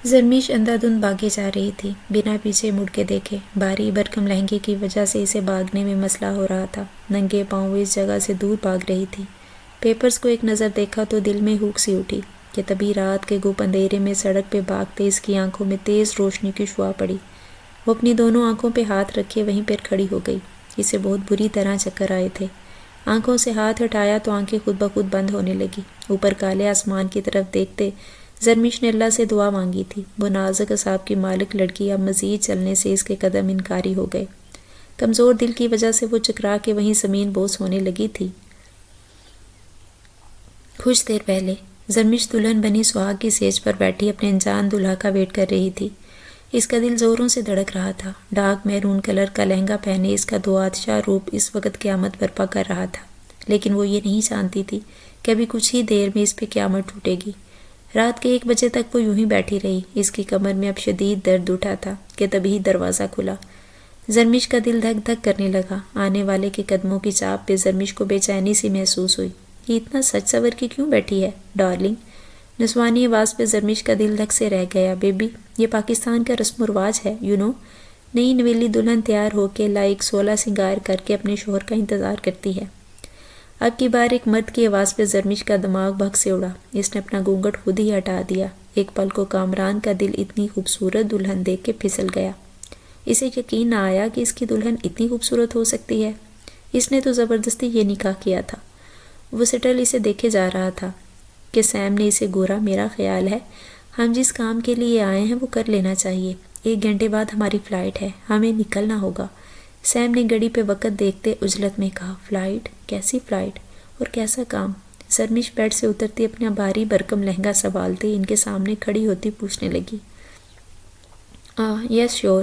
زرمیش اندھا دھند بھاگے جا رہی تھی، بنا پیچھے مڑ کے دیکھے۔ بھاری بھرکم لہنگے کی وجہ سے اسے بھاگنے میں مسئلہ ہو رہا تھا۔ ننگے پاؤں وہ اس جگہ سے دور بھاگ رہی تھی۔ پیپرز کو ایک نظر دیکھا تو دل میں ہوک سی اٹھی کہ تبھی رات کے گپ اندھیرے میں سڑک پہ بھاگتے اس کی آنکھوں میں تیز روشنی کی شعاع پڑی۔ وہ اپنی دونوں آنکھوں پہ ہاتھ رکھے وہیں پر کھڑی ہو گئی۔ اسے بہت بری طرح چکر آئے تھے۔ آنکھوں سے ہاتھ ہٹایا تو آنکھیں خود بخود بند ہونے لگی۔ اوپر کالے آسمان کی طرف دیکھتے زرمیش نے اللہ سے دعا مانگی تھی۔ وہ نازک اعصاب کی مالک لڑکی اب مزید چلنے سے اس کے قدم انکاری ہو گئے۔ کمزور دل کی وجہ سے وہ چکرا کے وہیں زمین بوس ہونے لگی تھی۔ کچھ دیر پہلے زرمیش دلہن بنی سہاگ کی سیج پر بیٹھی اپنے انجان دولہا کا ویٹ کر رہی تھی۔ اس کا دل زوروں سے دھڑک رہا تھا۔ ڈارک میرون کلر کا لہنگا پہنے اس کا دو-آتشا روپ اس وقت قیامت برپا کر رہا تھا، لیکن وہ یہ نہیں جانتی تھی کہ ابھی کچھ ہی دیر میں اس پہ قیامت ٹوٹے گی۔ رات کے 1 بجے تک وہ یوں ہی بیٹھی رہی۔ اس کی کمر میں اب شدید درد اٹھا تھا کہ تبھی دروازہ کھلا۔ زرمیش کا دل دھک دھک کرنے لگا۔ آنے والے کے قدموں کی چاپ پہ زرمیش کو بے چینی سی محسوس ہوئی۔ یہ اتنا سج سور کے کیوں بیٹھی ہے ڈارلنگ؟ نسوانی آواز پہ زرمیش کا دل دھک سے رہ گیا۔ بیبی، یہ پاکستان کا رسم و رواج ہے، نئی نویلی دلہن تیار ہو کے لائق 16 سنگار کر کے اپنے شوہر کا انتظار کرتی ہے۔ اب کی بار ایک مرد کی آواز پہ زرمیش کا دماغ بھگ سے اڑا۔ اس نے اپنا گھونگھٹ خود ہی ہٹا دیا۔ ایک پل کو کامران کا دل اتنی خوبصورت دلہن دیکھ کے پھسل گیا۔ اسے یقین نہ آیا کہ اس کی دلہن اتنی خوبصورت ہو سکتی ہے۔ اس نے تو زبردستی یہ نکاح کیا تھا۔ وہ سٹل اسے دیکھے جا رہا تھا کہ سیم نے اسے گورا، میرا خیال ہے ہم جس کام کے لیے آئے ہیں وہ کر لینا چاہیے۔ 1 گھنٹے بعد ہماری فلائٹ ہے، ہمیں نکلنا ہوگا۔ سیم نے گھڑی پہ وقت دیکھتے عجلت میں کہا، فلائٹ؟ کیسی فلائٹ اور کیسا کام؟ زرمیش بیڈ سے اترتی اپنا بھاری بھرکم لہنگا سنبھالتے ان کے سامنے کھڑی ہوتی پوچھنے لگی۔ یس شیور۔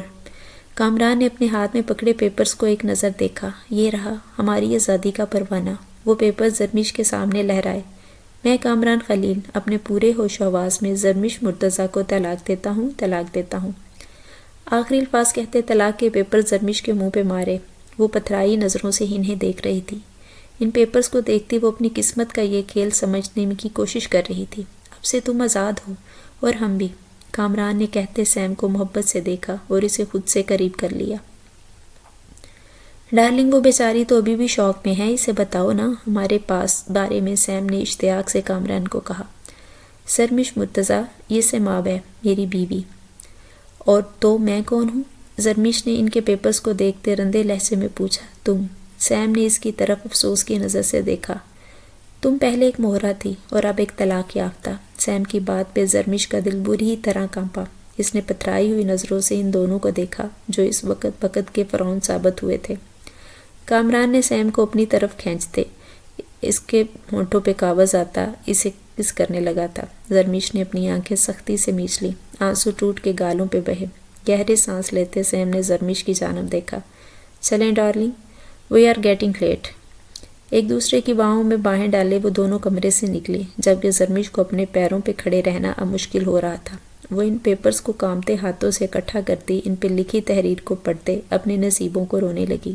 کامران نے اپنے ہاتھ میں پکڑے پیپرز کو ایک نظر دیکھا۔ یہ رہا ہماری آزادی کا پروانہ۔ وہ پیپرز زرمیش کے سامنے لہرائے۔ میں کامران خلیل اپنے پورے ہوش و حواس میں زرمیش مرتضیٰ کو طلاق دیتا ہوں، طلاق دیتا ہوں۔ آخری الفاظ کہتے طلاق کے پیپرز زرمیش کے منہ پہ مارے۔ وہ پتھرائی نظروں سے انہیں دیکھ رہی تھی۔ ان پیپرز کو دیکھتی وہ اپنی قسمت کا یہ کھیل سمجھنے کی کوشش کر رہی تھی۔ اب سے تم آزاد ہو اور ہم بھی۔ کامران نے کہتے سیم کو محبت سے دیکھا اور اسے خود سے قریب کر لیا۔ ڈارلنگ، وہ بیچاری تو ابھی بھی شوق میں ہے، اسے بتاؤ نا ہمارے پاس بارے میں، سیم نے اشتیاق سے کامران کو کہا۔ زرمیش مرتضیٰ، یہ سیماب ہے، میری بیوی۔ اور تو میں کون ہوں؟ زرمیش نے ان کے پیپرز کو دیکھتے رندے لہجے میں پوچھا۔ تم؟ سیم نے اس کی طرف افسوس کی نظر سے دیکھا۔ تم پہلے ایک مہرہ تھی اور اب ایک طلاق یافتہ۔ سیم کی بات پہ زرمیش کا دل بری طرح کانپا۔ اس نے پتھرائی ہوئی نظروں سے ان دونوں کو دیکھا جو اس وقت کے فرعون ثابت ہوئے تھے۔ کامران نے سیم کو اپنی طرف کھینچتے اس کے ہونٹوں پہ قابض آتا اسے کس کرنے لگا تھا۔ زرمیش نے اپنی آنکھیں سختی سے میچ لی۔ آنسو ٹوٹ کے گالوں پہ بہے۔ گہرے سانس لیتے سیم نے زرمیش کی جانب دیکھا۔ چلیں darling, we are getting late. ایک دوسرے کی باہوں میں باہیں ڈالے وہ دونوں کمرے سے نکلے، جبکہ زرمیش کو اپنے پیروں پہ کھڑے رہنا اب مشکل ہو رہا تھا۔ وہ ان پیپرز کو کانپتے ہاتھوں سے اکٹھا کرتی، ان پہ لکھی تحریر کو پڑھتے اپنے نصیبوں کو رونے لگی۔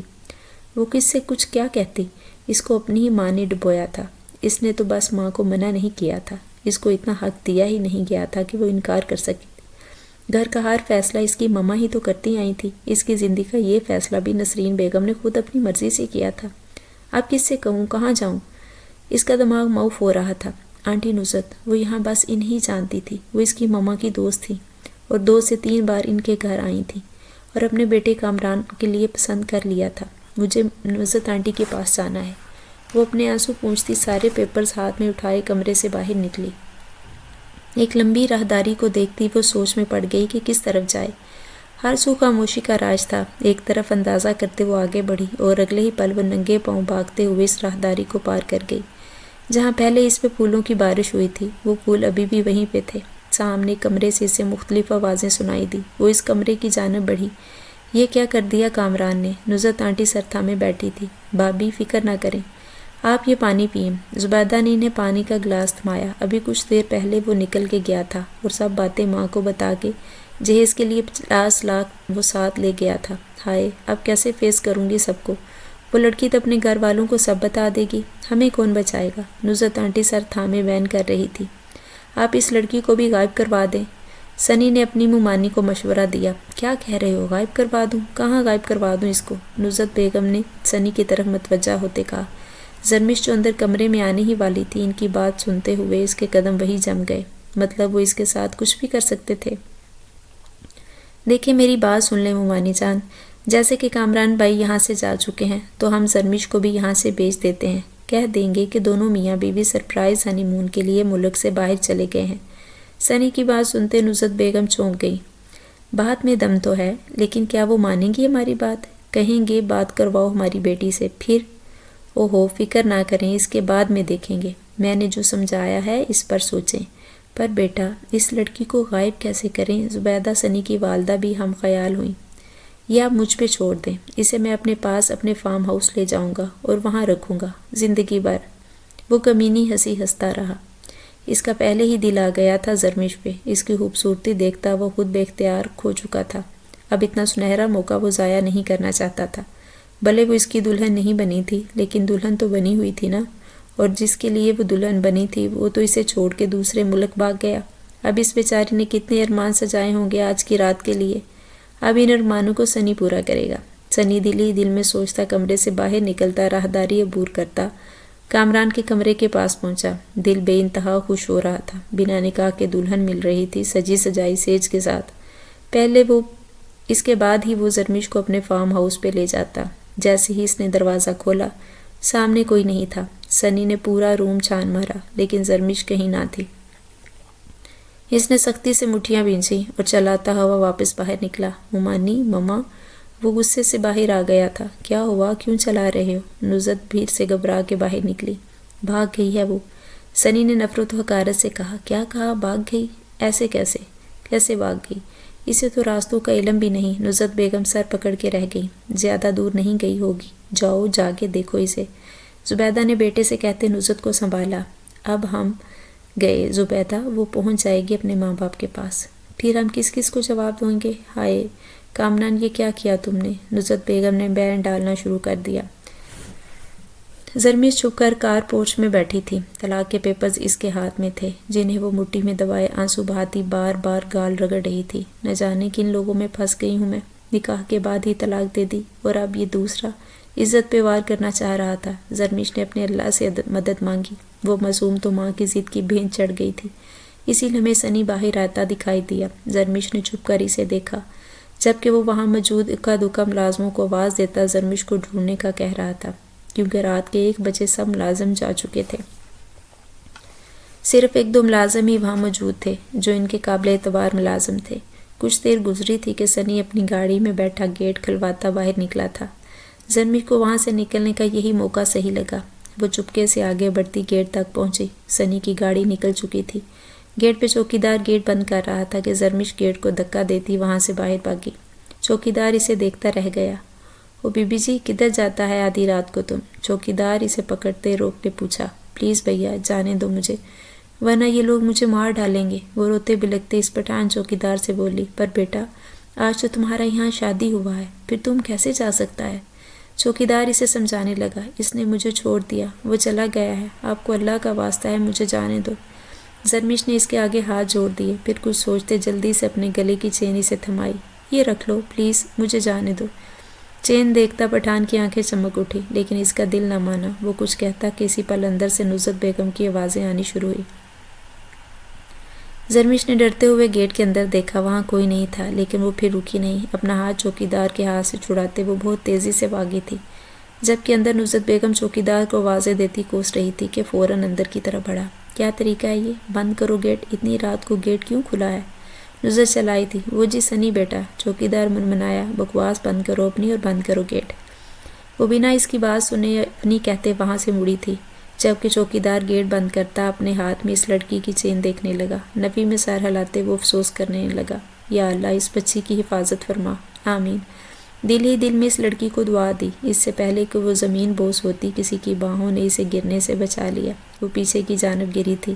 وہ کس سے کچھ کیا کہتی؟ اس کو اپنی ہی ماں نے ڈبویا تھا۔ اس نے تو بس ماں کو منع نہیں کیا تھا، اس کو اتنا حق دیا ہی نہیں گیا تھا کہ وہ انکار کر سکے۔ گھر کا ہر فیصلہ اس کی ماما ہی تو کرتی آئی تھی۔ اس کی زندگی کا یہ فیصلہ بھی نسرین بیگم نے خود اپنی مرضی سے کیا تھا۔ اب کس سے کہوں، کہاں جاؤں؟ اس کا دماغ معوف ہو رہا تھا۔ آنٹی نصرت، وہ یہاں بس انہیں جانتی تھی۔ وہ اس کی ماما کی دوست تھی اور 2 سے 3 بار ان کے گھر آئی تھی اور اپنے بیٹے کامران کے لیے پسند کر لیا تھا۔ مجھے نصرت آنٹی کے پاس جانا ہے۔ وہ اپنے آنسو پونچھتی سارے پیپرز ہاتھ میں اٹھائے کمرے سے باہر نکلی۔ ایک لمبی راہداری کو دیکھتی وہ سوچ میں پڑ گئی کہ کس طرف جائے۔ ہر سو خاموشی کا راج تھا۔ ایک طرف اندازہ کرتے وہ آگے بڑھی اور اگلے ہی پل وہ ننگے پاؤں بھاگتے ہوئے اس راہداری کو پار کر گئی جہاں پہلے اس پہ پھولوں کی بارش ہوئی تھی۔ وہ پھول ابھی بھی وہیں پہ تھے۔ سامنے کمرے سے اسے مختلف آوازیں سنائی دی۔ وہ اس کمرے کی جانب بڑھی۔ یہ کیا کر دیا کامران نے؟ نصرت آنٹی سر تھامے بیٹھی تھی۔ بھابی فکر نہ کریں، آپ یہ پانی پئیں۔ زبیدہ نے انہیں پانی کا گلاس تھمایا۔ ابھی کچھ دیر پہلے وہ نکل کے گیا تھا اور سب باتیں ماں کو بتا کے جہیز کے لیے 50 لاکھ وہ ساتھ لے گیا تھا۔ ہائے، اب کیسے فیس کروں گی سب کو؟ وہ لڑکی تو اپنے گھر والوں کو سب بتا دے گی، ہمیں کون بچائے گا؟ نصرت آنٹی سر تھامے وین کر رہی تھی۔ آپ اس لڑکی کو بھی غائب کروا دیں۔ سنی نے اپنی ممانی کو مشورہ دیا۔ کیا کہہ رہے ہو؟ غائب کروا دوں؟ کہاں غائب کروا دوں اس کو؟ نصرت بیگم نے سنی کی طرف متوجہ ہوتے کہا۔ زرمش جو اندر کمرے میں آنے ہی والی تھی، ان کی بات سنتے ہوئے اس کے قدم وہی جم گئے۔ مطلب وہ اس کے ساتھ کچھ بھی کر سکتے تھے؟ دیکھیں میری بات سن لیں ممانی جان، جیسے کہ کامران بھائی یہاں سے جا چکے ہیں تو ہم زرمش کو بھی یہاں سے بھیج دیتے ہیں۔ کہہ دیں گے کہ دونوں میاں بیوی سرپرائز ہنی مون کے لیے ملک سے باہر چلے گئے ہیں۔ سنی کی بات سنتے نصرت بیگم چونک گئی۔ بات میں دم تو ہے، لیکن کیا وہ مانیں گی ہماری بات؟ کہیں گے بات کرواؤ ہماری بیٹی سے، پھر اوہو فکر نہ کریں، اس کے بعد میں دیکھیں گے۔ میں نے جو سمجھایا ہے اس پر سوچیں۔ پر بیٹا اس لڑکی کو غائب کیسے کریں؟ زبیدہ سنی کی والدہ بھی ہم خیال ہوئیں۔ یہ آپ مجھ پہ چھوڑ دیں، اسے میں اپنے پاس اپنے فارم ہاؤس لے جاؤں گا اور وہاں رکھوں گا زندگی بھر۔ وہ کمینی ہنسی ہنستا رہا۔ اس کا پہلے ہی دل آ گیا تھا زرمش پہ، اس کی خوبصورتی دیکھتا وہ خود بے اختیار کھو چکا تھا۔ اب اتنا سنہرا موقع وہ ضائع نہیں کرنا چاہتا تھا۔ بھلے وہ اس کی دلہن نہیں بنی تھی، لیکن دلہن تو بنی ہوئی تھی نا، اور جس کے لیے وہ دلہن بنی تھی وہ تو اسے چھوڑ کے دوسرے ملک بھاگ گیا۔ اب اس بیچاری نے کتنے ارمان سجائے ہوں گے آج کی رات کے لیے۔ اب ان ارمانوں کو سنی پورا کرے گا۔ سنی دل ہی دل میں سوچتا کمرے سے باہر نکلتا راہداری عبور کرتا کامران کے کمرے کے پاس پہنچا۔ دل بے انتہا خوش ہو رہا تھا۔ بنا نکاح کے دلہن مل رہی تھی سجی سجائی سیج کے ساتھ۔ اس کے بعد ہی وہ زرمش کو اپنے فارم ہاؤس پہ لے جاتا۔ جیسے ہی اس نے دروازہ کھولا سامنے کوئی نہیں تھا۔ سنی نے پورا روم چھان مارا لیکن زرمش کہیں نہ تھی۔ اس نے سختی سے مٹھیاں بھینچی اور چلاتا ہوا واپس باہر نکلا۔ ممانی مما، وہ غصے سے باہر آ گیا تھا۔ کیا ہوا؟ کیوں چلا رہے ہو؟ نصرت بھیڑ سے گھبرا کے باہر نکلی۔ بھاگ گئی ہے وہ، سنی نے نفرت و حقارت سے کہا۔ کیا کہا؟ بھاگ گئی؟ ایسے کیسے بھاگ گئی؟ اسے تو راستوں کا علم بھی نہیں۔ نصرت بیگم سر پکڑ کے رہ گئی۔ زیادہ دور نہیں گئی ہوگی، جاؤ جا کے دیکھو اسے، زبیدہ نے بیٹے سے کہتے نصرت کو سنبھالا۔ اب ہم گئے زبیدہ، وہ پہنچ جائے گی اپنے ماں باپ کے پاس، پھر ہم کس کو جواب دیں گے؟ ہائے کامنان، یہ کیا کیا تم نے؟ نصرت بیگم نے بین ڈالنا شروع کر دیا۔ زرمش چھپ کر کار پورچ میں بیٹھی تھی۔ طلاق کے پیپرز اس کے ہاتھ میں تھے جنہیں وہ مٹھی میں دبائے آنسو بہاتی بار بار گال رگڑ رہی تھی۔ نہ جانے کن لوگوں میں پھنس گئی ہوں میں، نکاح کے بعد ہی طلاق دے دی اور اب یہ دوسرا عزت پہ وار کرنا چاہ رہا تھا۔ زرمش نے اپنے اللہ سے مدد مانگی۔ وہ معصوم تو ماں کی ضد کی بھینس چڑھ گئی تھی۔ اسی لمحے سنی باہر آتا دکھائی دیا۔ زرمش نے چھپ کر اسے دیکھا جبکہ وہ وہاں موجود اکا دکا ملازموں کو آواز دیتا زرمش کو ڈھونڈنے کا کہہ رہا تھا، کیونکہ رات کے 1 بجے سب ملازم جا چکے تھے۔ صرف 1-2 ملازم ہی وہاں موجود تھے جو ان کے قابل اعتبار ملازم تھے۔ کچھ دیر گزری تھی کہ سنی اپنی گاڑی میں بیٹھا گیٹ کھلواتا باہر نکلا تھا۔ زرمش کو وہاں سے نکلنے کا یہی موقع صحیح لگا۔ وہ چپکے سے آگے بڑھتی گیٹ تک پہنچی۔ سنی کی گاڑی نکل چکی تھی۔ گیٹ پہ چوکیدار گیٹ بند کر رہا تھا کہ زرمش گیٹ کو دھکا دیتی وہاں سے باہر بھاگی۔ چوکیدار اسے دیکھتا رہ گیا۔ او بی بی جی، کدھر جاتا ہے آدھی رات کو تم؟ چوکیدار اسے پکڑتے روکتے پوچھا۔ پلیز بھیا جانے دو مجھے، ورنہ یہ لوگ مجھے مار ڈالیں گے، وہ روتے بلکتے اس پٹھان چوکیدار سے بولی۔ پر بیٹا آج تو تمہارا یہاں شادی ہوا ہے، پھر تم کیسے جا سکتا ہے؟ چوکیدار اسے سمجھانے لگا۔ اس نے مجھے چھوڑ دیا، وہ چلا گیا ہے، آپ کو اللہ کا واسطہ ہے مجھے جانے دو۔ زرمش نے اس کے آگے ہاتھ جوڑ دیے، پھر کچھ سوچتے جلدی سے اپنے گلے کی چین اسے تھمائی۔ یہ رکھ لو پلیز، مجھے جانے دو۔ چین دیکھتا پٹھان کی آنکھیں چمک اٹھی، لیکن اس کا دل نہ مانا۔ وہ کچھ کہتا کہ اسی پل اندر سے نصرت بیگم کی آوازیں آنی شروع ہوئی۔ زرمش نے ڈرتے ہوئے گیٹ کے اندر دیکھا، وہاں کوئی نہیں تھا، لیکن وہ پھر رکی نہیں۔ اپنا ہاتھ چوکیدار کے ہاتھ سے چھڑاتے وہ بہت تیزی سے بھاگی تھی، جبکہ اندر نصرت بیگم چوکیدار کو آوازیں دیتی کوس رہی تھی کہ فوراً اندر کی طرف بڑھا۔ کیا طریقہ ہے یہ؟ بند کرو گیٹ، اتنی رات کو گیٹ کیوں کھلا ہے؟ نظر چلائی تھی۔ وہ جی سنی بیٹا، چوکیدار منمنایا، بکواس بند کرو اپنی اور بند کرو گیٹ۔ وہ بنا اس کی بات سنے اپنی کہتے وہاں سے مڑی تھی، جبکہ چوکیدار گیٹ بند کرتا اپنے ہاتھ میں اس لڑکی کی چین دیکھنے لگا۔ نفی میں سر ہلاتے وہ افسوس کرنے لگا، یا اللہ اس بچی کی حفاظت فرما، آمین۔ دل ہی دل میں اس لڑکی کو دعا دی۔ اس سے پہلے کہ وہ زمین بوس ہوتی کسی کی باہوں نے اسے گرنے سے بچا لیا۔ وہ پیچھے کی جانب گری تھی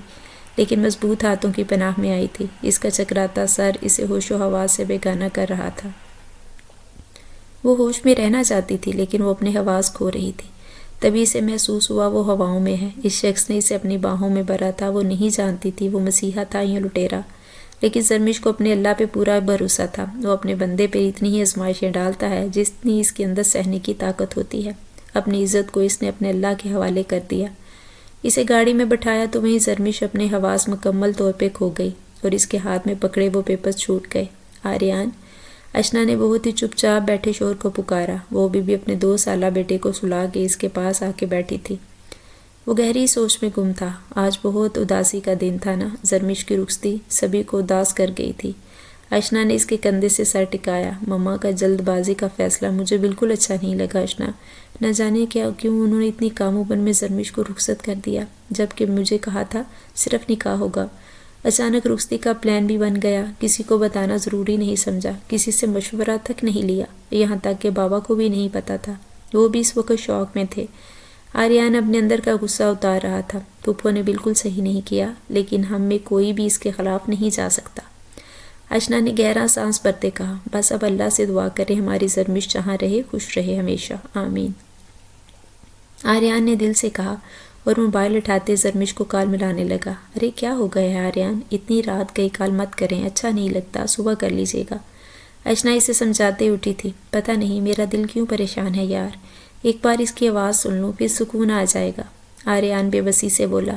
لیکن مضبوط ہاتھوں کی پناہ میں آئی تھی۔ اس کا چکراتا سر اسے ہوش و حواس سے بیگانہ کر رہا تھا۔ وہ ہوش میں رہنا چاہتی تھی لیکن وہ اپنے حواس کھو رہی تھی۔ تبھی اسے محسوس ہوا وہ ہواؤں میں ہے۔ اس شخص نے اسے اپنی باہوں میں بھرا تھا۔ وہ نہیں جانتی تھی وہ مسیحا تھا یا لٹیرا، لیکن زرمش کو اپنے اللہ پہ پورا بھروسہ تھا۔ وہ اپنے بندے پہ اتنی ہی آزمائشیں ڈالتا ہے جتنی اس کے اندر سہنے کی طاقت ہوتی ہے۔ اپنی عزت کو اس نے اپنے اللہ کے حوالے کر دیا۔ اسے گاڑی میں بٹھایا تو وہیں زرمش اپنے حواس مکمل طور پہ کھو گئی اور اس کے ہاتھ میں پکڑے وہ پیپرز چھوٹ گئے۔ آریان، اشنا نے بہت ہی چپ چاپ بیٹھے شوہر کو پکارا۔ وہ بھی اپنے 2 سالہ بیٹے کو سلا کے اس کے پاس آ کے بیٹھی تھی۔ وہ گہری سوچ میں گم تھا۔ آج بہت اداسی کا دن تھا نا۔ زرمش کی رخصتی سبھی کو اداس کر گئی تھی۔ اشنا نے اس کے کندھے سے سر ٹکایا۔ مما کا جلد بازی کا فیصلہ مجھے بالکل اچھا نہیں لگا اشنا۔ نہ جانے کیوں انہوں نے اتنی کاموں بن میں زرمش کو رخصت کر دیا، جبکہ مجھے کہا تھا صرف نکاح ہوگا۔ اچانک رخصتی کا پلان بھی بن گیا۔ کسی کو بتانا ضروری نہیں سمجھا، کسی سے مشورہ تک نہیں لیا، یہاں تک کہ بابا کو بھی نہیں پتا تھا۔ وہ بھی اس وقت شوق میں تھے۔ آریان اپنے اندر کا غصہ اتار رہا تھا۔ پھپھو نے بالکل صحیح نہیں کیا، لیکن ہم میں کوئی بھی اس کے خلاف نہیں جا سکتا۔ اشنا نے گہرا سانس بھرتے کہا، بس اب اللہ سے دعا کریں ہماری زرمش جہاں رہے خوش رہے ہمیشہ، آمین۔ آریان نے دل سے کہا اور موبائل اٹھاتے زرمش کو کال ملانے لگا۔ ارے کیا ہو گیا ہے آریان، اتنی رات گئی کال مت کریں، اچھا نہیں لگتا، صبح کر لیجیے گا۔ اشنا اسے سمجھاتے اٹھی تھی۔ پتہ نہیں میرا دل کیوں پریشان ہے یار، ایک بار اس کی آواز سن لوں پھر سکون آ جائے گا۔ آریان بے بسی سے بولا۔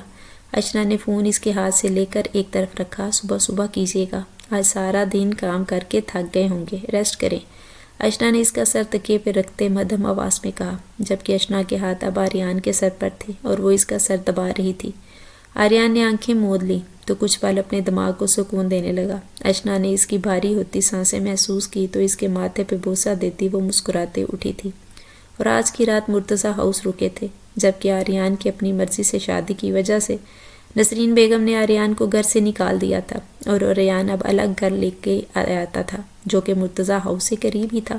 اشنا نے فون اس کے ہاتھ سے لے کر ایک طرف رکھا۔ صبح صبح کیجیے گا، آج سارا دن کام کر کے تھک گئے ہوں گے، ریسٹ کریں۔ اشنا نے اس کا سر تکیے پہ رکھتے مدھم آواز میں کہا، جبکہ اشنا کے ہاتھ اب آریان کے سر پر تھے اور وہ اس کا سر دبا رہی تھی۔ آریان نے آنکھیں مود لیں تو کچھ پل اپنے دماغ کو سکون دینے لگا۔ اشنا نے اس کی بھاری ہوتی سانسیں محسوس کی تو اس کے ماتھے پہ بوسہ دیتی وہ مسکراتے اٹھی تھی۔ اور آج کی رات مرتضیٰ ہاؤس رکے تھے، جبکہ آریان کی اپنی مرضی سے شادی کی وجہ سے نسرین بیگم نے آریان کو گھر سے نکال دیا تھا اور آریان اب الگ گھر لے کے آتا تھا جو کہ مرتضیٰ ہاؤس سے قریب ہی تھا،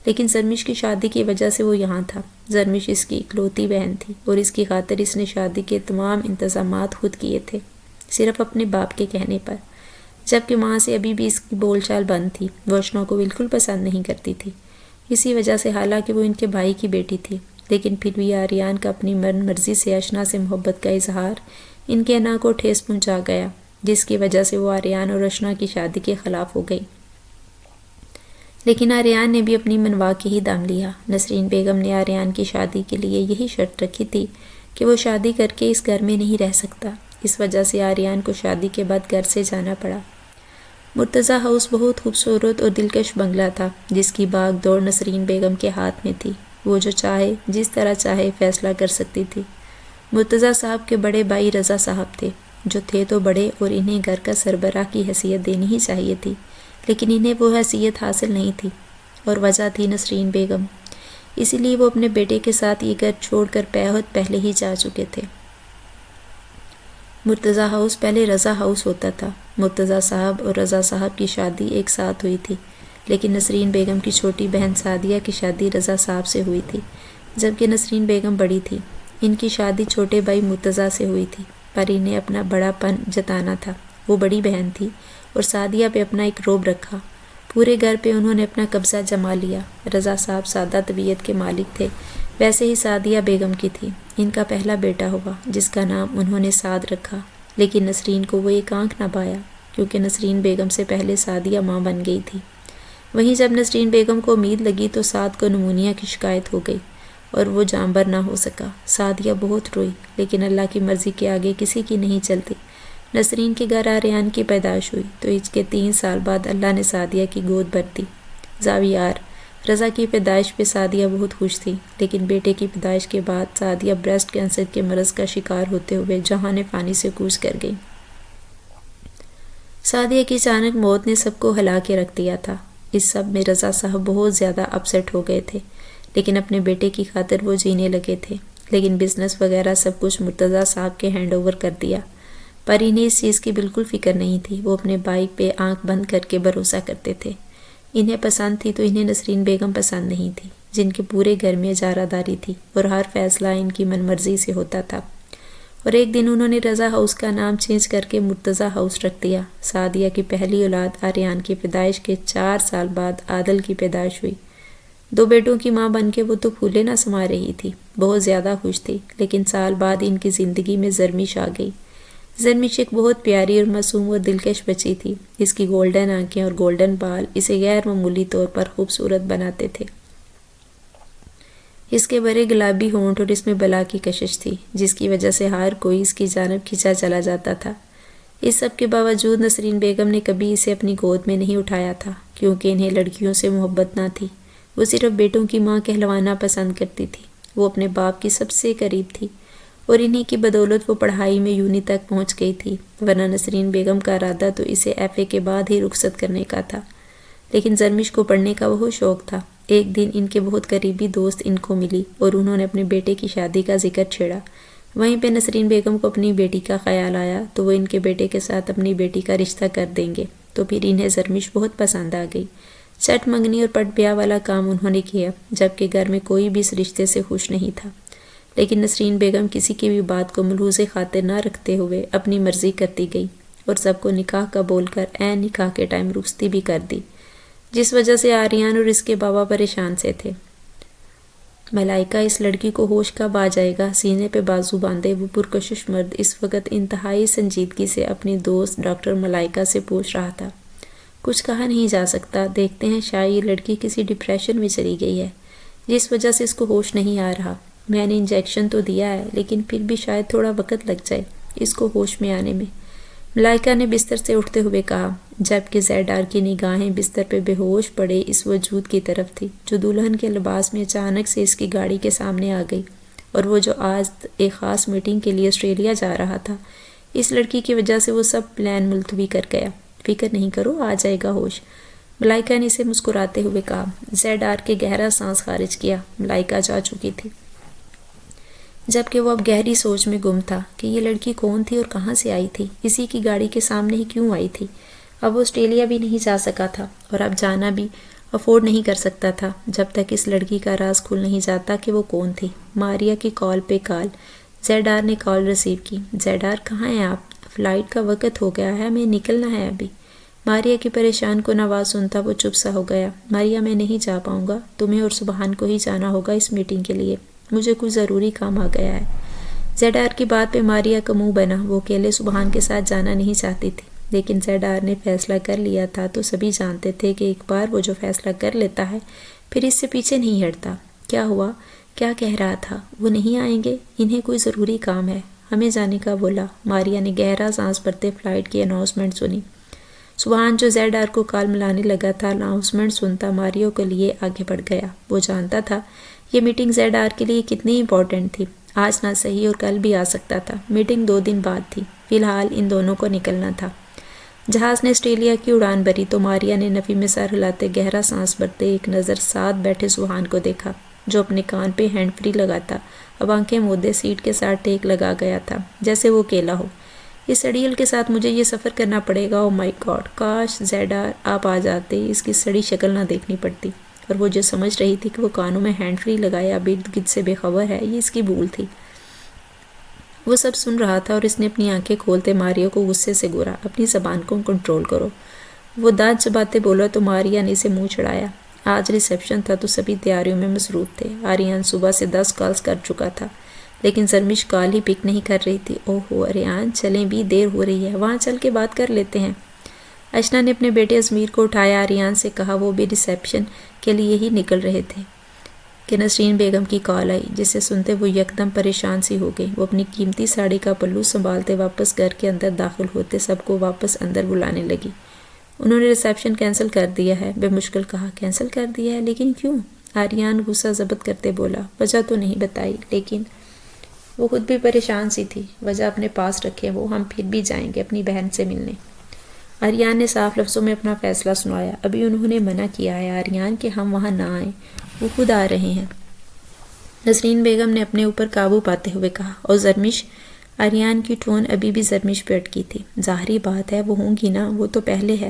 لیکن زرمش کی شادی کی وجہ سے وہ یہاں تھا۔ زرمش اس کی اکلوتی بہن تھی اور اس کی خاطر اس نے شادی کے تمام انتظامات خود کیے تھے، صرف اپنے باپ کے کہنے پر، جبکہ ماں سے ابھی بھی اس کی بول چال بند تھی۔ وہ اشنا کو بالکل پسند نہیں کرتی تھی، اسی وجہ سے حالانکہ وہ ان کے بھائی کی بیٹی تھی، لیکن پھر بھی آریان کا اپنی من مرضی سے اشنا سے محبت کا اظہار ان کے انا کو ٹھیس پہنچا گیا، جس کی وجہ سے وہ آریان اور اشنا کی شادی کے خلاف ہو گئی۔ لیکن آریان نے بھی اپنی منوا کے ہی دام لیا۔ نسرین بیگم نے آریان کی شادی کے لیے یہی شرط رکھی تھی کہ وہ شادی کر کے اس گھر میں نہیں رہ سکتا، اس وجہ سے آریان کو شادی کے بعد گھر سے جانا پڑا۔ مرتضیٰ ہاؤس بہت خوبصورت اور دلکش بنگلہ تھا، جس کی باغ دوڑ نسرین بیگم کے ہاتھ میں تھی۔ وہ جو چاہے جس طرح چاہے فیصلہ کر سکتی تھی۔ مرتضیٰ صاحب کے بڑے بھائی رضا صاحب تھے، جو تھے تو بڑے اور انہیں گھر کا سربراہ کی حیثیت دینی ہی چاہیے تھی، لیکن انہیں وہ حیثیت حاصل نہیں تھی، اور وجہ تھی نسرین بیگم۔ اسی لیے وہ اپنے بیٹے کے ساتھ یہ گھر چھوڑ کر بہت پہلے ہی جا چکے تھے۔ مرتضیٰ ہاؤس پہلے رضا ہاؤس ہوتا تھا۔ مرتضیٰ صاحب اور رضا صاحب کی شادی ایک ساتھ ہوئی تھی، لیکن نسرین بیگم کی چھوٹی بہن سعدیہ کی شادی رضا صاحب سے ہوئی تھی، جبکہ نسرین بیگم بڑی تھی۔ ان کی شادی چھوٹے بھائی مرتضیٰ سے ہوئی تھی، پر انہیں اپنا بڑا پن جتانا تھا۔ وہ بڑی بہن تھی اور سعدیہ پہ اپنا ایک روب رکھا۔ پورے گھر پہ انہوں نے اپنا قبضہ جما لیا۔ رضا صاحب سادہ طبیعت کے مالک تھے، ویسے ہی سعدیہ بیگم کی تھی۔ ان کا پہلا بیٹا ہوا جس کا نام انہوں نے سعد رکھا، لیکن نسرین کو وہ ایک آنکھ نہ پایا، کیونکہ نسرین بیگم سے پہلے سعدیہ ماں بن گئی تھی۔ وہیں جب نسرین بیگم کو امید لگی تو سعد کو نمونیا کی شکایت ہو گئی اور وہ جانبر نہ ہو سکا۔ سعدیہ بہت روئی، لیکن اللہ کی مرضی کے آگے کسی کی نہیں چلتی۔ نسرین کے گھر آریان کی پیدائش ہوئی تو اس کے 3 سال بعد اللہ نے سعدیہ کی گود بھر دی۔ زاویار رضا کی پیدائش پہ سعدیہ بہت خوش تھی، لیکن بیٹے کی پیدائش کے بعد سعدیہ بریسٹ کینسر کے مرض کا شکار ہوتے ہوئے جہان فانی سے کوچ کر گئی۔ سعدیہ کی اچانک موت نے سب کو ہلا کے رکھ دیا تھا۔ اس سب میں رضا صاحب بہت زیادہ اپسیٹ ہو گئے تھے، لیکن اپنے بیٹے کی خاطر وہ جینے لگے تھے۔ لیکن بزنس وغیرہ سب کچھ مرتضیٰ صاحب کے ہینڈ اوور کر دیا، پر انہیں اس چیز کی بالکل فکر نہیں تھی۔ وہ اپنے بھائی پہ آنکھ بند کر کے بھروسہ کرتے تھے۔ انہیں پسند تھی تو انہیں نسرین بیگم پسند نہیں تھی، جن کے پورے گھر میں اجارہ داری تھی اور ہر فیصلہ ان کی من مرضی سے ہوتا تھا۔ اور ایک دن انہوں نے رضا ہاؤس کا نام چینج کر کے مرتضیٰ ہاؤس رکھ دیا۔ سعدیہ کی پہلی اولاد آریان کی پیدائش کے 4 سال بعد عادل کی پیدائش ہوئی۔ 2 بیٹوں کی ماں بن کے وہ تو پھولے نہ سما رہی تھی، بہت زیادہ خوش تھی، لیکن سال بعد ان کی زندگی میں زرمش آ گئی۔ زرمش ایک بہت پیاری اور معصوم اور دلکش بچی تھی. اس کی گولڈن آنکھیں اور گولڈن بال اسے غیر معمولی طور پر خوبصورت بناتے تھے. اس کے بڑے گلابی ہونٹ اور اس میں بلا کی کشش تھی جس کی وجہ سے ہر کوئی اس کی جانب کھینچا چلا جاتا تھا. اس سب کے باوجود نسرین بیگم نے کبھی اسے اپنی گود میں نہیں اٹھایا تھا کیونکہ انہیں لڑکیوں سے محبت نہ تھی. وہ صرف بیٹوں کی ماں کہلوانا پسند کرتی تھی. وہ اپنے باپ کی سب سے قریب تھی اور انہی کی بدولت وہ پڑھائی میں یونی تک پہنچ گئی تھی، ورنہ نسرین بیگم کا ارادہ تو اسے ایف اے کے بعد ہی رخصت کرنے کا تھا. لیکن زرمش کو پڑھنے کا بہت شوق تھا. ایک دن ان کے بہت قریبی دوست ان کو ملی اور انہوں نے اپنے بیٹے کی شادی کا ذکر چھیڑا. وہیں پہ نسرین بیگم کو اپنی بیٹی کا خیال آیا تو وہ ان کے بیٹے کے ساتھ اپنی بیٹی کا رشتہ کر دیں گے. تو پھر انہیں زرمش بہت پسند آ گئی. چٹ منگنی اور پٹ بیاہ والا کام انہوں نے کیا جبکہ گھر میں کوئی بھی اس رشتے سے خوش نہیں تھا. لیکن نسرین بیگم کسی کی بھی بات کو ملحوظ خاطر نہ رکھتے ہوئے اپنی مرضی کرتی گئی اور سب کو نکاح کا بول کر عین نکاح کے ٹائم رخصتی بھی کر دی، جس وجہ سے آریان اور اس کے بابا پریشان سے تھے. ملائکہ اس لڑکی کو ہوش کب آ جائے گا؟ سینے پہ بازو باندھے وہ پرکشش مرد اس وقت انتہائی سنجیدگی سے اپنی دوست ڈاکٹر ملائکہ سے پوچھ رہا تھا. کچھ کہا نہیں جا سکتا. دیکھتے ہیں شاید یہ لڑکی کسی ڈپریشن میں چلی گئی ہے جس وجہ سے اس کو ہوش نہیں آ رہا. میں نے انجیکشن تو دیا ہے لیکن پھر بھی شاید تھوڑا وقت لگ جائے اس کو ہوش میں آنے میں، ملائکہ نے بستر سے اٹھتے ہوئے کہا، جبکہ زیڈار کی نگاہیں بستر پہ بے ہوش پڑے اس وجود کی طرف تھی جو دلہن کے لباس میں اچانک سے اس کی گاڑی کے سامنے آ گئی اور وہ جو آج ایک خاص میٹنگ کے لیے آسٹریلیا جا رہا تھا. اس لڑکی کی وجہ سے وہ سب پلان ملتوی کر گیا. فکر نہیں کرو، آ جائے گا ہوش، ملائکہ نے اسے مسکراتے ہوئے کہا. زیڈار کے گہرا سانس خارج کیا. ملائکہ جا چکی تھی جبکہ وہ اب گہری سوچ میں گم تھا کہ یہ لڑکی کون تھی اور کہاں سے آئی تھی، اسی کی گاڑی کے سامنے ہی کیوں آئی تھی. اب وہ آسٹریلیا بھی نہیں جا سکا تھا اور اب جانا بھی افورڈ نہیں کر سکتا تھا جب تک اس لڑکی کا راز کھل نہیں جاتا کہ وہ کون تھی. ماریا کی کال پہ کال. زیڈار نے کال ریسیو کی. زیڈار کہاں ہیں آپ؟ فلائٹ کا وقت ہو گیا ہے، ہمیں نکلنا ہے ابھی. ماریا کی پریشان کن آواز سنتا وہ چپ سا ہو گیا. ماریا میں نہیں جا پاؤں گا، تمہیں اور سبحان کو ہی جانا ہوگا اس میٹنگ کے لیے، مجھے کچھ ضروری کام آ گیا ہے. زیڈار کی بات پہ ماریا کا منہ بنا. وہ اکیلے سبحان کے ساتھ جانا نہیں چاہتی تھی لیکن زیڈار نے فیصلہ کر لیا تھا تو سبھی جانتے تھے کہ ایک بار وہ جو فیصلہ کر لیتا ہے پھر اس سے پیچھے نہیں ہٹتا. کیا ہوا؟ کیا کہہ رہا تھا؟ وہ نہیں آئیں گے؟ انہیں کوئی ضروری کام ہے، ہمیں جانے کا بولا. ماریا نے گہرا سانس بھرتے فلائٹ کی اناؤنسمنٹ سنی. سبحان جو زیڈار کو کال ملانے لگا تھا اناؤنسمنٹ سنتا ماریو کے لیے آگے بڑھ گیا. وہ جانتا تھا یہ میٹنگ زیڈار کے لیے کتنی امپورٹنٹ تھی. آج نہ صحیح اور کل بھی آ سکتا تھا. میٹنگ 2 دن بعد تھی. فی الحال ان دونوں کو نکلنا تھا. جہاز نے آسٹریلیا کی اڑان بھری تو ماریا نے نفی میں سر ہلاتے گہرا سانس بھرتے ایک نظر ساتھ بیٹھے سبحان کو دیکھا جو اپنے کان پہ ہینڈ فری لگاتا اب آنکھیں مودے سیٹ کے ساتھ ٹیک لگا گیا تھا جیسے وہ اکیلا ہو. اس سڑیل کے ساتھ مجھے یہ سفر کرنا پڑے گا. او مائی گاڈ، کاش زیڈار آپ آ جاتے، اس کی سڑی شکل نہ دیکھنی پڑتی. اور وہ جو سمجھ رہی تھی کہ وہ کانوں میں ہینڈ فری لگایا اب ارد گرد سے بے خبر ہے، یہ اس کی بھول تھی. وہ سب سن رہا تھا اور اس نے اپنی آنکھیں کھولتے ماریو کو غصے سے گورا. اپنی زبان کو کنٹرول کرو. وہ دانت چباتے بولا تو ماریا نے اسے منہ چڑھایا. آج ریسیپشن تھا تو سبھی تیاریوں میں مصروف تھے. آریان صبح سے 10 کالز کر چکا تھا لیکن زرمش کال ہی پک نہیں کر رہی تھی. اوہو آریان، چلیں بھی، دیر ہو رہی ہے، وہاں چل کے بات کر لیتے ہیں. اشنا نے اپنے بیٹے ازمیر کو اٹھایا. آریان سے کہا. وہ بھی ریسیپشن کے لیے ہی نکل رہے تھے کہ نسرین بیگم کی کال آئی جسے سنتے وہ یکدم پریشان سی ہو گئی. وہ اپنی قیمتی ساڑی کا پلو سنبھالتے واپس گھر کے اندر داخل ہوتے سب کو واپس اندر بلانے لگی. انہوں نے ریسیپشن کینسل کر دیا ہے، بے مشکل کہا. کینسل کر دیا ہے؟ لیکن کیوں؟ آریان غصہ ضبط کرتے بولا. وجہ تو نہیں بتائی لیکن وہ خود بھی پریشان سی تھی. وجہ اپنے پاس رکھے، وہ ہم پھر بھی جائیں گے اپنی بہن سے ملنے. آریان نے صاف لفظوں میں اپنا فیصلہ سنایا. ابھی انہوں نے منع کیا ہے آریان کہ ہم وہاں نہ آئیں، وہ خود آ رہے ہیں. نسرین بیگم نے اپنے اوپر قابو پاتے ہوئے کہا. اور زرمش؟ آریان کی ٹون ابھی بھی زرمش پہ اٹکی تھی. ظاہری بات ہے وہ ہوں گی نا، وہ تو پہلے ہے.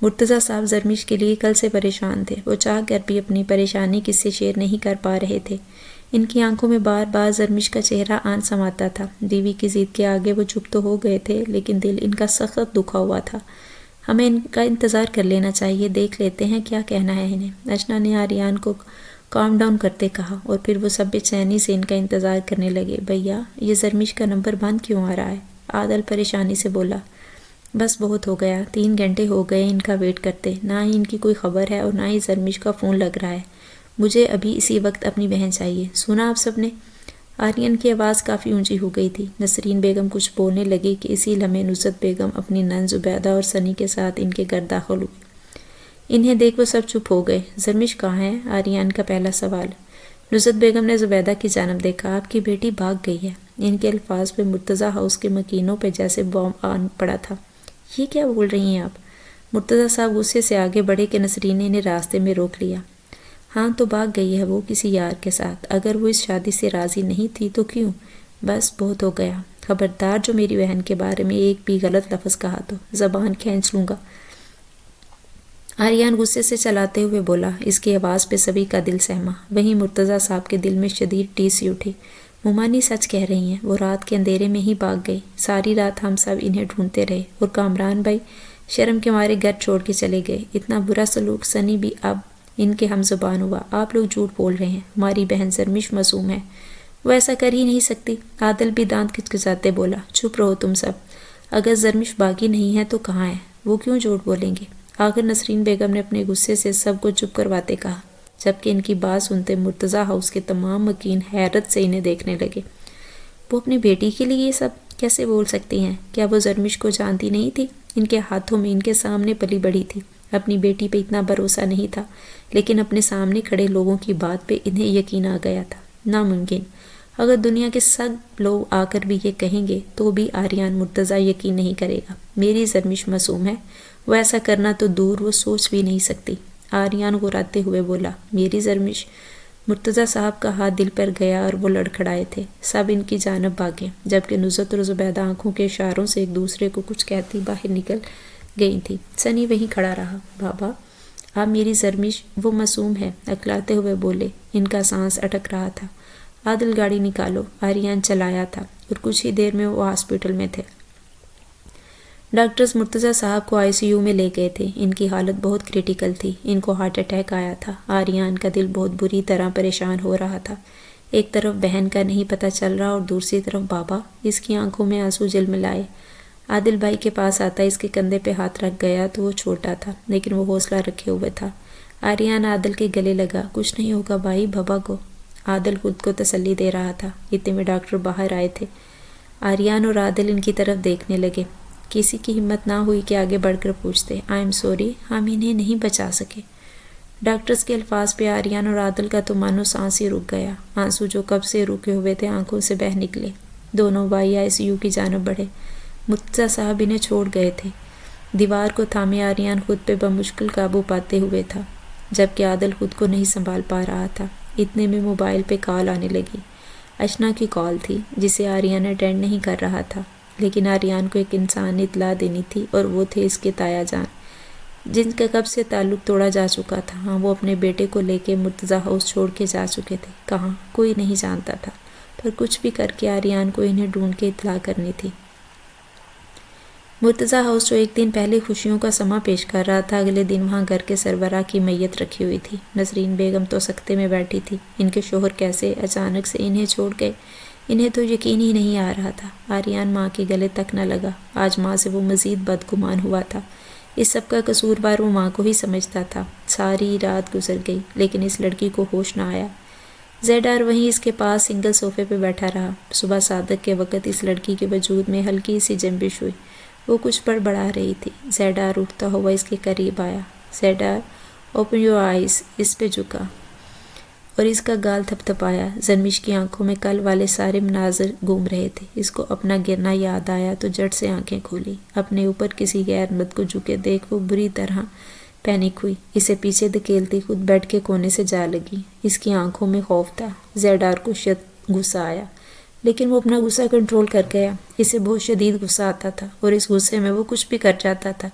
مرتضیٰ صاحب زرمش کے لیے کل سے پریشان تھے. وہ چاہ کر بھی اپنی پریشانی کس سے شیئر نہیں کر پا رہے تھے. ان کی آنکھوں میں بار بار زرمش کا چہرہ آن سماتا تھا. بیوی کی ضد کے آگے وہ چپ تو ہو گئے تھے لیکن دل ان کا سخت دکھا ہوا تھا. ہمیں ان کا انتظار کر لینا چاہیے، دیکھ لیتے ہیں کیا کہنا ہے انہیں. اشنا نے آریان کو کام ڈاؤن کرتے کہا اور پھر وہ سب بے چینی سے ان کا انتظار کرنے لگے. بھیا یہ زرمش کا نمبر بند کیوں آ رہا ہے؟ عادل پریشانی سے بولا۔ بس بہت ہو گیا، 3 گھنٹے ہو گئے ان کا ویٹ کرتے، نہ ہی ان کی کوئی خبر ہے اور نہ ہی زرمش کا فون لگ رہا ہے۔ مجھے ابھی اسی وقت اپنی بہن چاہیے۔ سنا آپ سب نے؟ آریان کی آواز کافی اونچی ہو گئی تھی۔ نسرین بیگم کچھ بولنے لگی کہ اسی لمحے نصرت بیگم اپنی نند زبیدہ اور سنی کے ساتھ ان کے گھر داخل ہوئی۔ انہیں دیکھ وہ سب چپ ہو گئے۔ زرمش کہاں ہے؟ آریان کا پہلا سوال۔ نصرت بیگم نے زبیدہ کی جانب دیکھا۔ آپ کی بیٹی بھاگ گئی ہے۔ ان کے الفاظ پہ مرتضیٰ ہاؤس کے مکینوں پہ جیسے بم آن پڑا تھا۔ یہ کیا بول رہی ہیں آپ؟ مرتضیٰ صاحب غصے سے آگے بڑھے کہ نسرین نے انہیں راستے میں روک لیا۔ ہاں تو بھاگ گئی ہے وہ کسی یار کے ساتھ۔ اگر وہ اس شادی سے راضی نہیں تھی تو کیوں؟ بس بہت ہو گیا۔ خبردار جو میری بہن کے بارے میں ایک بھی غلط لفظ کہا تو زبان کھینچ لوں گا۔ آریان غصے سے چلاتے ہوئے بولا۔ اس کی آواز پہ سبھی کا دل سہما۔ وہیں مرتضیٰ صاحب کے دل میں شدید ٹیس سی اٹھی۔ مومانی سچ کہہ رہی ہیں، وہ رات کے اندھیرے میں ہی بھاگ گئی۔ ساری رات ہم سب انہیں ڈھونڈتے رہے اور کامران بھائی شرم کے مارے گھر چھوڑ کے چلے گئے۔ اتنا برا سلوک سنی بھی اب ان کے ہم زبان ہوا۔ آپ لوگ جھوٹ بول رہے ہیں، ہماری بہن زرمش معصوم ہے، وہ ایسا کر ہی نہیں سکتی۔ عادل بھی دانت کھچکھچاتے بولا۔ چپ رہو تم سب، اگر زرمش باغی نہیں ہے تو کہاں ہے؟ وہ کیوں جھوٹ بولیں گے؟ آخر نسرین بیگم نے اپنے غصے سے سب کو چپ کرواتے کہا، جبکہ ان کی بات سنتے مرتضیٰ ہاؤس کے تمام مکین حیرت سے انہیں دیکھنے لگے۔ وہ اپنی بیٹی کے لیے یہ سب کیسے بول سکتی ہیں؟ کیا وہ زرمش کو جانتی نہیں تھی؟ ان کے ہاتھوں میں ان کے سامنے پلی بڑھی تھی۔ اپنی بیٹی پہ اتنا بھروسہ نہیں تھا، لیکن اپنے سامنے کھڑے لوگوں کی بات پہ انہیں یقین آ گیا تھا۔ ناممکن۔ اگر دنیا کے سب لوگ آ کر بھی یہ کہیں گے تو بھی آریان مرتضیٰ یقین نہیں کرے گا۔ میری زرمش معصوم ہے، وہ ایسا کرنا تو دور وہ سوچ بھی نہیں سکتی۔ آریان غراتے ہوئے بولا۔ میری زرمش؟ مرتضیٰ صاحب کا ہاتھ دل پر گیا اور وہ لڑکھڑائے تھے۔ سب ان کی جانب بھاگے، جبکہ نصرت اور زبیدہ آنکھوں کے اشاروں سے ایک دوسرے کو کچھ کہتی باہر نکل گئی تھی۔ سنی وہیں کھڑا رہا۔ بابا آپ میری زرمش؟ وہ معصوم ہے، اکلاتے ہوئے بولے۔ ان کا سانس اٹک رہا تھا۔ عادل گاڑی نکالو۔ آریان چلایا تھا اور کچھ ہی دیر میں وہ ہاسپٹل میں تھے۔ ڈاکٹرز مرتضیٰ صاحب کو ICU میں لے گئے تھے۔ ان کی حالت بہت کریٹیکل تھی، ان کو ہارٹ اٹیک آیا تھا۔ آریان کا دل بہت بری طرح پریشان ہو رہا تھا۔ ایک طرف بہن کا نہیں پتہ چل رہا اور دوسری طرف بابا۔ اس کی آنکھوں میں آنسو جلملائے۔ عادل بھائی کے پاس آتا اس کے کندھے پہ ہاتھ رکھ گیا تو وہ چھوٹا تھا، لیکن وہ حوصلہ رکھے ہوئے تھا۔ آریان عادل کے گلے لگا۔ کچھ نہیں ہوگا بھائی، بابا کو۔ عادل خود کو تسلی دے رہا تھا۔ اتنے میں ڈاکٹر باہر آئے تھے۔ آریان اور عادل ان کی طرف دیکھنے لگے۔ کسی کی ہمت نہ ہوئی کہ آگے بڑھ کر پوچھتے، آئی ایم سوری، ہم انہیں نہیں بچا سکے۔ ڈاکٹرز کے الفاظ پہ آریان اور عادل کا تو مانو سانس ہی رک گیا۔ آنسو جو کب سے رکے ہوئے تھے آنکھوں سے بہہ نکلے۔ دونوں بھائی ICU کی جانب بڑھے۔ مرتضیٰ صاحب انہیں چھوڑ گئے تھے۔ دیوار کو تھامے آریان خود پہ بمشکل قابو پاتے ہوئے تھا، جبکہ عادل خود کو نہیں سنبھال پا رہا تھا۔ اتنے میں موبائل پہ کال آنے لگی۔ اشنا کی کال تھی، جسے آریان اٹینڈ نہیں کر رہا تھا، لیکن آریان کو ایک انسان نے اطلاع دینی تھی اور وہ تھے اس کے تایا جان، جن کا کب سے تعلق توڑا جا چکا تھا۔ ہاں، وہ اپنے بیٹے کو لے کے مرتضیٰ ہاؤس چھوڑ کے جا چکے تھے۔ کہاں؟ کوئی نہیں جانتا تھا، پر کچھ بھی کر کے آریان کو انہیں ڈھونڈ کے اطلاع کرنی تھی۔ مرتضیٰ ہاؤس جو ایک دن پہلے خوشیوں کا سما پیش کر رہا تھا، اگلے دن وہاں گھر کے سربراہ کی میت رکھی ہوئی تھی۔ نسرین بیگم تو سکتے میں بیٹھی تھی۔ ان کے شوہر کیسے اچانک سے انہیں چھوڑ گئے، انہیں تو یقین ہی نہیں آ رہا تھا۔ آریان ماں کے گلے تک نہ لگا۔ آج ماں سے وہ مزید بدگمان ہوا تھا۔ اس سب کا قصوروار وہ ماں کو ہی سمجھتا تھا۔ ساری رات گزر گئی، لیکن اس لڑکی کو ہوش نہ آیا۔ زیڈار وہیں اس کے پاس سنگل صوفے پہ بیٹھا رہا۔ صبح صادق کے وقت اس لڑکی کے وجود میں ہلکی سی جنبش ہوئی۔ وہ کچھ بڑبڑا رہی تھی۔ زیڈار اٹھتا ہوا اس کے قریب آیا۔ زیڈار، اوپن یور آئیز، اس پہ جھکا اور اس کا گال تھپ تھپایا۔ زرمش کی آنکھوں میں کل والے سارے مناظر گھوم رہے تھے۔ اس کو اپنا گرنا یاد آیا تو جھٹ سے آنکھیں کھولی۔ اپنے اوپر کسی غیر مرد کو جھکے دیکھ وہ بری طرح پینک ہوئی۔ اسے پیچھے دھکیلتی خود بیڈ کے کونے سے جا لگی۔ اس کی آنکھوں میں خوف تھا۔ زیڈار کو غصہ آیا، لیکن وہ اپنا غصہ کنٹرول کر گیا۔ اسے بہت شدید غصہ آتا تھا اور اس غصے میں وہ کچھ بھی کر جاتا تھا۔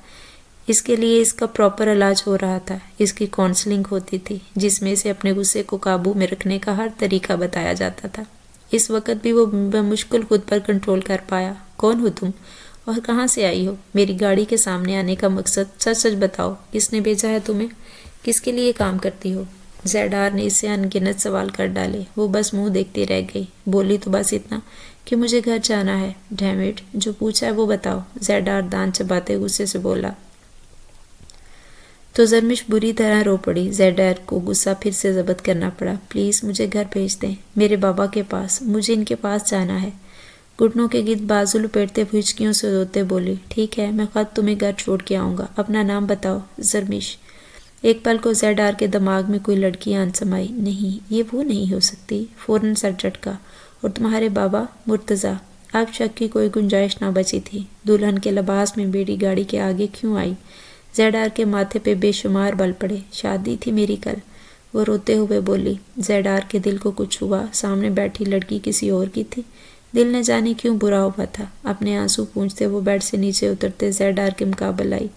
اس کے لیے اس کا پراپر علاج ہو رہا تھا۔ اس کی کونسلنگ ہوتی تھی، جس میں اسے اپنے غصے کو قابو میں رکھنے کا ہر طریقہ بتایا جاتا تھا۔ اس وقت بھی وہ بمشکل خود پر کنٹرول کر پایا۔ کون ہو تم اور کہاں سے آئی ہو؟ میری گاڑی کے سامنے آنے کا مقصد سچ سچ بتاؤ، کس نے بھیجا ہے تمہیں؟ کس کے لیے کام کرتی ہو؟ زیڈار نے اس سے ان گنت سوال کر ڈالے۔ وہ بس منہ دیکھتی رہ گئی۔ بولی تو بس اتنا کہ مجھے گھر جانا ہے۔ ڈیم اٹ، جو پوچھا ہے وہ بتاؤ، زیڈار دان چباتے غصے سے بولا۔ تو زرمش بری طرح رو پڑی۔ زیڈار کو غصہ پھر سے ضبط کرنا پڑا۔ پلیز مجھے گھر بھیج دیں، میرے بابا کے پاس، مجھے ان کے پاس جانا ہے۔ گھٹنوں کے گرد بازو لپیٹتے ہوئے ہچکیوں سے روتے بولی، ٹھیک ہے، میں خود تمہیں گھر چھوڑ کے آؤں گا، اپنا نام بتاؤ۔ زرمش۔ ایک پل کو زیڈار کے دماغ میں کوئی لڑکی آن سمائی۔ نہیں، یہ وہ نہیں ہو سکتی۔ فوراً سر جھٹکا۔ اور تمہارے بابا؟ مرتضیٰ۔ اب شک کی کوئی گنجائش نہ بچی تھی۔ دلہن کے لباس میں بیڑی گاڑی کے آگے کیوں آئی؟ زیڈار کے ماتھے پہ بے شمار بل پڑے۔ شادی تھی میری کل، وہ روتے ہوئے بولی۔ زیڈار کے دل کو کچھ ہوا۔ سامنے بیٹھی لڑکی کسی اور کی تھی۔ دل نہ جانے کیوں برا ہوا تھا۔ اپنے آنسو پونچھتے وہ بیڈ سے نیچے اترتے زیڈار کے مقابل آئی۔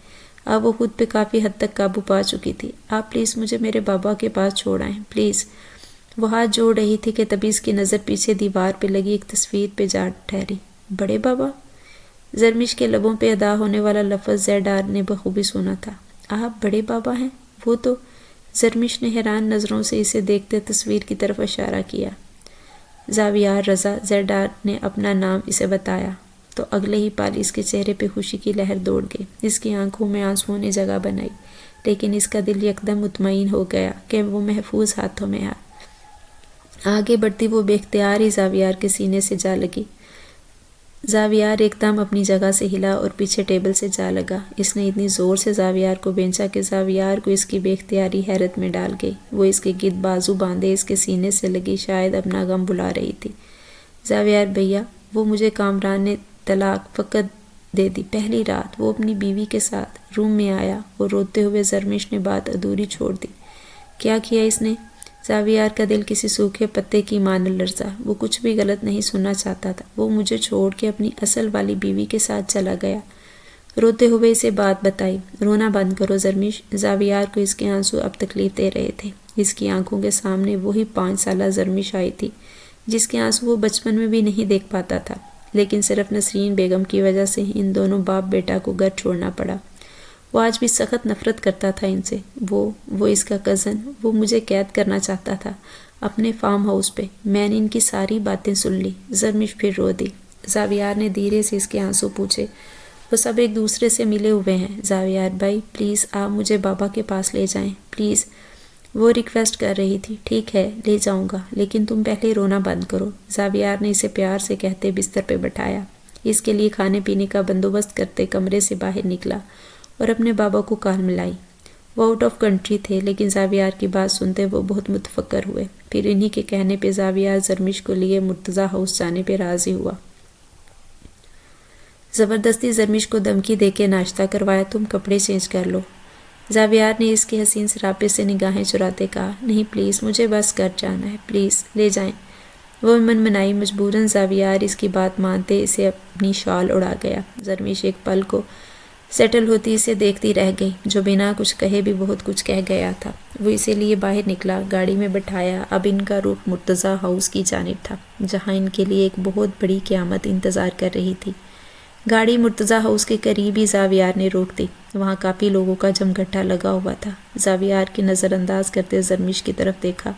اب وہ خود پہ کافی حد تک قابو پا چکی تھی۔ آپ پلیز مجھے میرے بابا کے پاس چھوڑ آئیں، پلیز۔ وہ ہاتھ جوڑ رہی تھی کہ تبھی اس کی نظر پیچھے دیوار پہ لگی ایک تصویر پہ جا ٹھہری۔ بڑے بابا؟ زرمش کے لبوں پہ ادا ہونے والا لفظ زیڈار نے بخوبی سنا تھا۔ آپ بڑے بابا ہیں؟ وہ تو… زرمش نے حیران نظروں سے اسے دیکھتے تصویر کی طرف اشارہ کیا۔ زاویار رضا۔ زیڈار نے اپنا نام اسے بتایا تو اگلے ہی پل اس کے چہرے پہ خوشی کی لہر دوڑ گئی۔ اس کی آنکھوں میں آنسوؤں نے جگہ بنائی، لیکن اس کا دل یکدم مطمئن ہو گیا کہ وہ محفوظ ہاتھوں میں ہے۔ آگے بڑھتی وہ بے اختیار ہی زاویار کے سینے سے جا لگی۔ زاویار ایک دم اپنی جگہ سے ہلا اور پیچھے ٹیبل سے جا لگا۔ اس نے اتنی زور سے زاویار کو بینچا کہ زاویار کو اس کی بے اختیاری حیرت میں ڈال گئی۔ وہ اس کے گرد بازو باندھے اس کے سینے سے لگی شاید اپنا غم بھلا رہی تھی۔ زاویار بھیا، وہ مجھے کامران نے طلاق فقط دے دی پہلی رات۔ وہ اپنی بیوی کے ساتھ روم میں آیا اور روتے ہوئے زرمش نے بات ادھوری چھوڑ دی۔ کیا کیا اس نے؟ زاویار کا دل کسی سوکھے پتے کی مانند لرزا۔ وہ کچھ بھی غلط نہیں سننا چاہتا تھا۔ وہ مجھے چھوڑ کے اپنی اصل والی بیوی کے ساتھ چلا گیا۔ روتے ہوئے اسے بات بتائی۔ رونا بند کرو زرمش۔ زاویار کو اس کے آنسو اب تکلیف دے رہے تھے۔ اس کی آنکھوں کے سامنے وہی 5 سالہ زرمش آئی تھی جس کے آنسو وہ بچپن میں بھی نہیں دیکھ پاتا تھا، لیکن صرف نسرین بیگم کی وجہ سے ان دونوں باپ بیٹا کو گھر چھوڑنا پڑا۔ وہ آج بھی سخت نفرت کرتا تھا ان سے۔ وہ اس کا کزن، وہ مجھے قید کرنا چاہتا تھا اپنے فارم ہاؤس پہ۔ میں نے ان کی ساری باتیں سن لی۔ زرمش پھر رو دی۔ زاویار نے دھیرے سے اس کے آنسو پوچھے۔ وہ سب ایک دوسرے سے ملے ہوئے ہیں۔ زاویار بھائی پلیز آپ مجھے بابا کے پاس لے جائیں، پلیز، وہ ریکویسٹ کر رہی تھی۔ ٹھیک ہے، لے جاؤں گا، لیکن تم پہلے رونا بند کرو۔ زاویار نے اسے پیار سے کہتے بستر پہ بٹھایا۔ اس کے لیے کھانے پینے کا بندوبست کرتے کمرے سے باہر نکلا اور اپنے بابا کو کال ملائی۔ وہ آؤٹ آف کنٹری تھے، لیکن زاویار کی بات سنتے وہ بہت متفکر ہوئے۔ پھر انہی کے کہنے پہ زاویار زرمش کو لیے مرتضیٰ ہاؤس جانے پہ راضی ہوا۔ زبردستی زرمش کو دھمکی دے کے ناشتہ کروایا۔ تم کپڑے چینج کر لو۔ زاویار نے اس کے حسین سراپے سے نگاہیں چراتے کہا۔ نہیں پلیز، مجھے بس گھر جانا ہے، پلیز لے جائیں۔ وہ من منائی مجبوراً زاویار اس کی بات مانتے اسے اپنی شال اڑا گیا۔ زرمش ایک پل کو سیٹل ہوتی اسے دیکھتی رہ گئی، جو بنا کچھ کہے بھی بہت کچھ کہہ گیا تھا۔ وہ اسے لیے باہر نکلا، گاڑی میں بٹھایا۔ اب ان کا رخ مرتضیٰ ہاؤس کی جانب تھا، جہاں ان کے لیے ایک بہت بڑی قیامت انتظار کر رہی تھی۔ گاڑی مرتضیٰ ہاؤس کے قریب ہی زاویار نے روک دی۔ وہاں کافی لوگوں کا جمگھٹا لگا ہوا تھا۔ زاویار کی نظر انداز کرتے زرمش کی طرف دیکھا،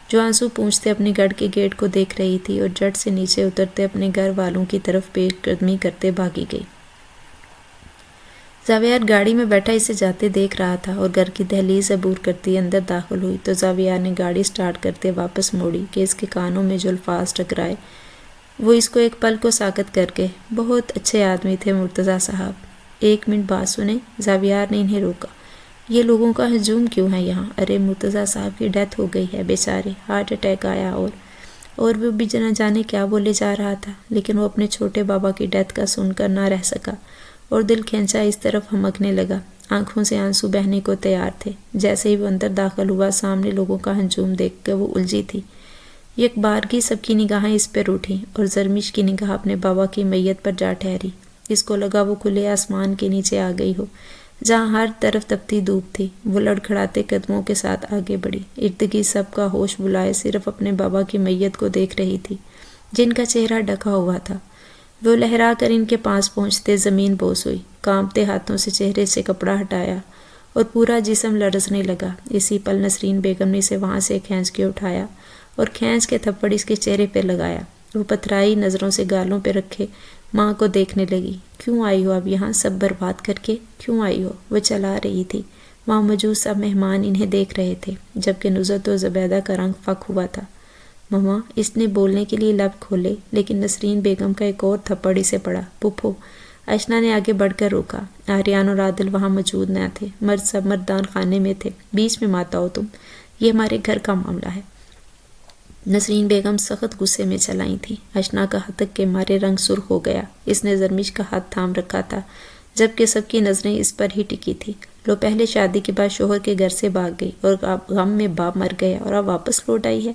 جو آنسو پونچھتے اپنے گھر کے گیٹ کو دیکھ رہی تھی اور جٹ سے نیچے اترتے اپنے گھر والوں کی طرف پیش قدمی کرتے بھاگی گئی۔ زاویار گاڑی میں بیٹھا اسے جاتے دیکھ رہا تھا اور گھر کی دہلیز عبور کرتی اندر داخل ہوئی تو زاویار نے گاڑی سٹارٹ کرتے واپس موڑی کہ اس کے کانوں میں جو الفاظ ٹکرائے وہ اس کو ایک پل کو ساکت کر کے۔ بہت اچھے آدمی تھے مرتضیٰ صاحب۔ ایک منٹ بات سنیں۔ زاویار نے انہیں روکا۔ یہ لوگوں کا ہجوم کیوں ہے یہاں؟ ارے مرتضیٰ صاحب کی ڈیتھ ہو گئی ہے بیچارے، ہارٹ اٹیک آیا اور وہ بھی نہ جانے کیا بولے جا رہا تھا، لیکن وہ اپنے چھوٹے بابا کی ڈیتھ کا سن کر نہ رہ سکا اور دل کھینچا اس طرف ہمکنے لگا۔ آنکھوں سے آنسو بہنے کو تیار تھے۔ جیسے ہی وہ اندر داخل ہوا، سامنے لوگوں کا ہجوم دیکھ کر وہ الجھی تھی۔ یک بارگی سب کی نگاہیں اس پر اٹھیں اور زرمش کی نگاہ اپنے بابا کی میت پر جا ٹھہری۔ اس کو لگا وہ کھلے آسمان کے نیچے آ گئی ہو، جہاں ہر طرف تپتی دھوپ تھی۔ وہ لڑکھڑاتے قدموں کے ساتھ آگے بڑھی، ارد گرد سب کا ہوش بلائے صرف اپنے بابا کی میت کو دیکھ رہی تھی، جن کا چہرہ ڈھکا ہوا تھا۔ وہ لہرا کر ان کے پاس پہنچتے زمین بوس ہوئی، کانپتے ہاتھوں سے چہرے سے کپڑا ہٹایا اور پورا جسم لرزنے لگا۔ اسی پل نسرین بیگم نے اسے وہاں سے کھینچ کے اٹھایا اور کھینچ کے تھپڑ اس کے چہرے پہ لگایا۔ وہ پتھرائی نظروں سے گالوں پہ رکھے ماں کو دیکھنے لگی۔ کیوں آئی ہو اب یہاں سب برباد کر کے؟ کیوں آئی ہو؟ وہ چلا رہی تھی۔ وہاں موجود سب مہمان انہیں دیکھ رہے تھے، جبکہ نصرت اور زبیدہ کا رنگ فک ہوا تھا۔ مما، اس نے بولنے کے لیے لب کھولے، لیکن نسرین بیگم کا ایک اور تھپڑ اسے پڑا۔ پھپھو، اشنا نے آگے بڑھ کر روکا۔ آریان اور عادل وہاں موجود نہ تھے، مرد سب مردان خانے میں تھے۔ بیچ میں مات آؤ تم، یہ ہمارے گھر کا معاملہ ہے۔ نسرین بیگم سخت غصے میں چلائی تھی۔ اشنا کا ہتک کے مارے رنگ سرخ ہو گیا۔ اس نے زرمش کا ہاتھ تھام رکھا تھا، جبکہ سب کی نظریں اس پر ہی ٹکی تھی۔ لو، پہلے شادی کے بعد شوہر کے گھر سے بھاگ گئی اور غم میں باپ مر گیا اور اب واپس لوٹ آئی ہے۔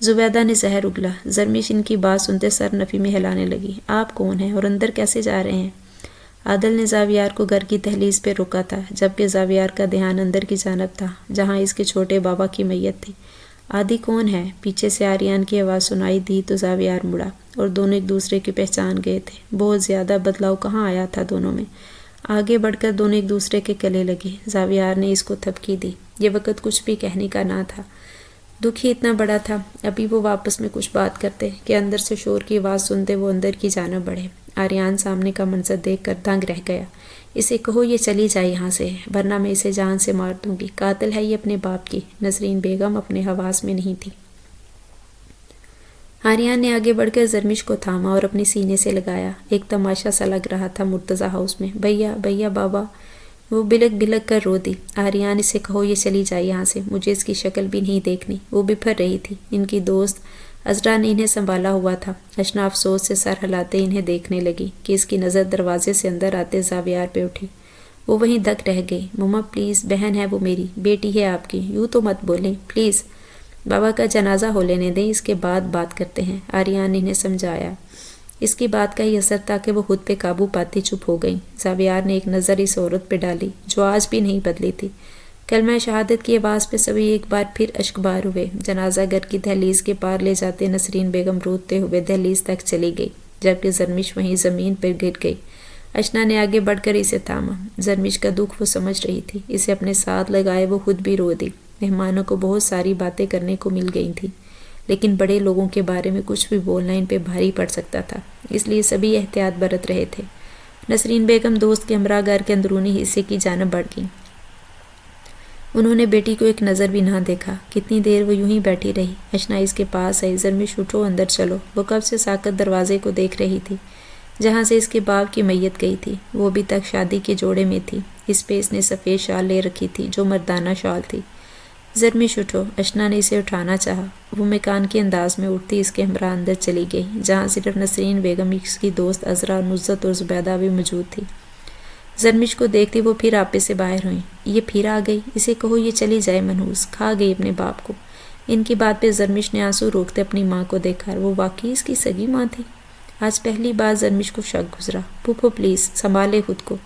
زبیدہ نے زہر اگلا۔ زرمش ان کی بات سنتے سر نفی میں ہلانے لگی۔ آپ کون ہیں اور اندر کیسے جا رہے ہیں؟ عادل نے زاویار کو گھر کی دہلیز پہ روکا تھا، جبکہ زاویار کا دھیان اندر کی جانب تھا، جہاں اس کے چھوٹے بابا کی میت تھی۔ عادی کون ہے؟ پیچھے سے آریان کی آواز سنائی دی تو زاویار مڑا، اور دونوں ایک دوسرے کی پہچان گئے تھے۔ بہت زیادہ بدلاؤ کہاں آیا تھا دونوں میں۔ آگے بڑھ کر دونوں ایک دوسرے کے گلے لگے۔ زاویار نے اس کو تھپکی دی۔ یہ وقت کچھ بھی کہنے کا نہ تھا، دکھ ہی اتنا بڑا تھا۔ ابھی وہ واپس میں کچھ بات کرتے کہ اندر سے شور کی آواز سنتے وہ اندر کی جانب بڑھے۔ آریان سامنے کا منظر دیکھ کر دنگ رہ گیا۔ اسے کہو یہ چلی جائے یہاں سے، ورنہ میں اسے جان سے مار دوں گی۔ قاتل ہے یہ اپنے باپ کی۔ نسرین بیگم اپنے حواس میں نہیں تھی۔ آریان نے آگے بڑھ کر زرمش کو تھاما اور اپنے سینے سے لگایا۔ ایک تماشا سا لگ رہا تھا مرتضیٰ ہاؤس میں۔ بھیا، بھیا، بابا، وہ بلک بلک کر رو دی۔ آریان، اسے کہو یہ چلی جائے یہاں سے، مجھے اس کی شکل بھی نہیں دیکھنی۔ وہ بپھر رہی تھی۔ ان کی دوست عذرا نے انہیں سنبھالا ہوا تھا۔ اشنا افسوس سے سر ہلاتے انہیں دیکھنے لگی کہ اس کی نظر دروازے سے اندر آتے زاویار پہ اٹھی۔ وہ وہیں دک رہ گئی۔ مما پلیز، بہن ہے وہ میری، بیٹی ہے آپ کی، یوں تو مت بولیں پلیز۔ بابا کا جنازہ ہو لینے دیں، اس کے بعد بات کرتے ہیں، آریان نے انہیں سمجھایا۔ اس کی بات کا ہی اثر تھا کہ وہ خود پہ قابو پاتی چپ ہو گئیں۔ زاویار نے ایک نظر اس عورت پہ ڈالی جو آج بھی نہیں بدلی تھی۔ کلمہ شہادت کی آواز پہ سبھی ایک بار پھر اشکبار ہوئے۔ جنازہ گھر کی دہلیز کے پار لے جاتے نسرین بیگم روتے ہوئے دہلیز تک چلی گئی، جبکہ زرمش وہیں زمین پر گر گئی۔ اشنا نے آگے بڑھ کر اسے تھاما۔ زرمش کا دکھ وہ سمجھ رہی تھی۔ اسے اپنے ساتھ لگائے وہ خود بھی رو دی۔ مہمانوں کو بہت ساری باتیں کرنے کو مل گئی تھیں، لیکن بڑے لوگوں کے بارے میں کچھ بھی بولنا ان پہ بھاری پڑ سکتا تھا، اس لیے سبھی احتیاط برت رہے تھے۔ نسرین بیگم دوست کے ہمراہ گھر کے اندرونی حصے کی جانب بڑھ گئیں۔ انہوں نے بیٹی کو ایک نظر بھی نہ دیکھا۔ کتنی دیر وہ یوں ہی بیٹھی رہی۔ اشنا اس کے پاس آئی۔ زرمش اٹھو، اندر چلو۔ وہ کب سے ساکت دروازے کو دیکھ رہی تھی جہاں سے اس کے باپ کی میت گئی تھی۔ وہ ابھی تک شادی کے جوڑے میں تھی۔ اس پہ اس نے سفید شال لے رکھی تھی جو مردانہ شال تھی۔ زرمش اٹھو، اشنا نے اسے اٹھانا چاہا۔ وہ مکان کے انداز میں اٹھتی اس کے ہمراہ اندر چلی گئی، جہاں صرف نسرین بیگم، اس کی دوست عذرا، نصرت اور زبیدہ بھی موجود تھی۔ زرمش کو دیکھتی وہ پھر آپے سے باہر ہوئیں۔ یہ پھر آ گئی، اسے کہو یہ چلی جائے، منحوس کھا گئی اپنے باپ کو۔ ان کی بات پہ زرمش نے آنسو روکتے اپنی ماں کو دیکھا۔ وہ واقعی اس کی سگی ماں تھی۔ آج پہلی بار زرمش کو شک گزرا۔ پھپھو پلیز سنبھالے خود کو۔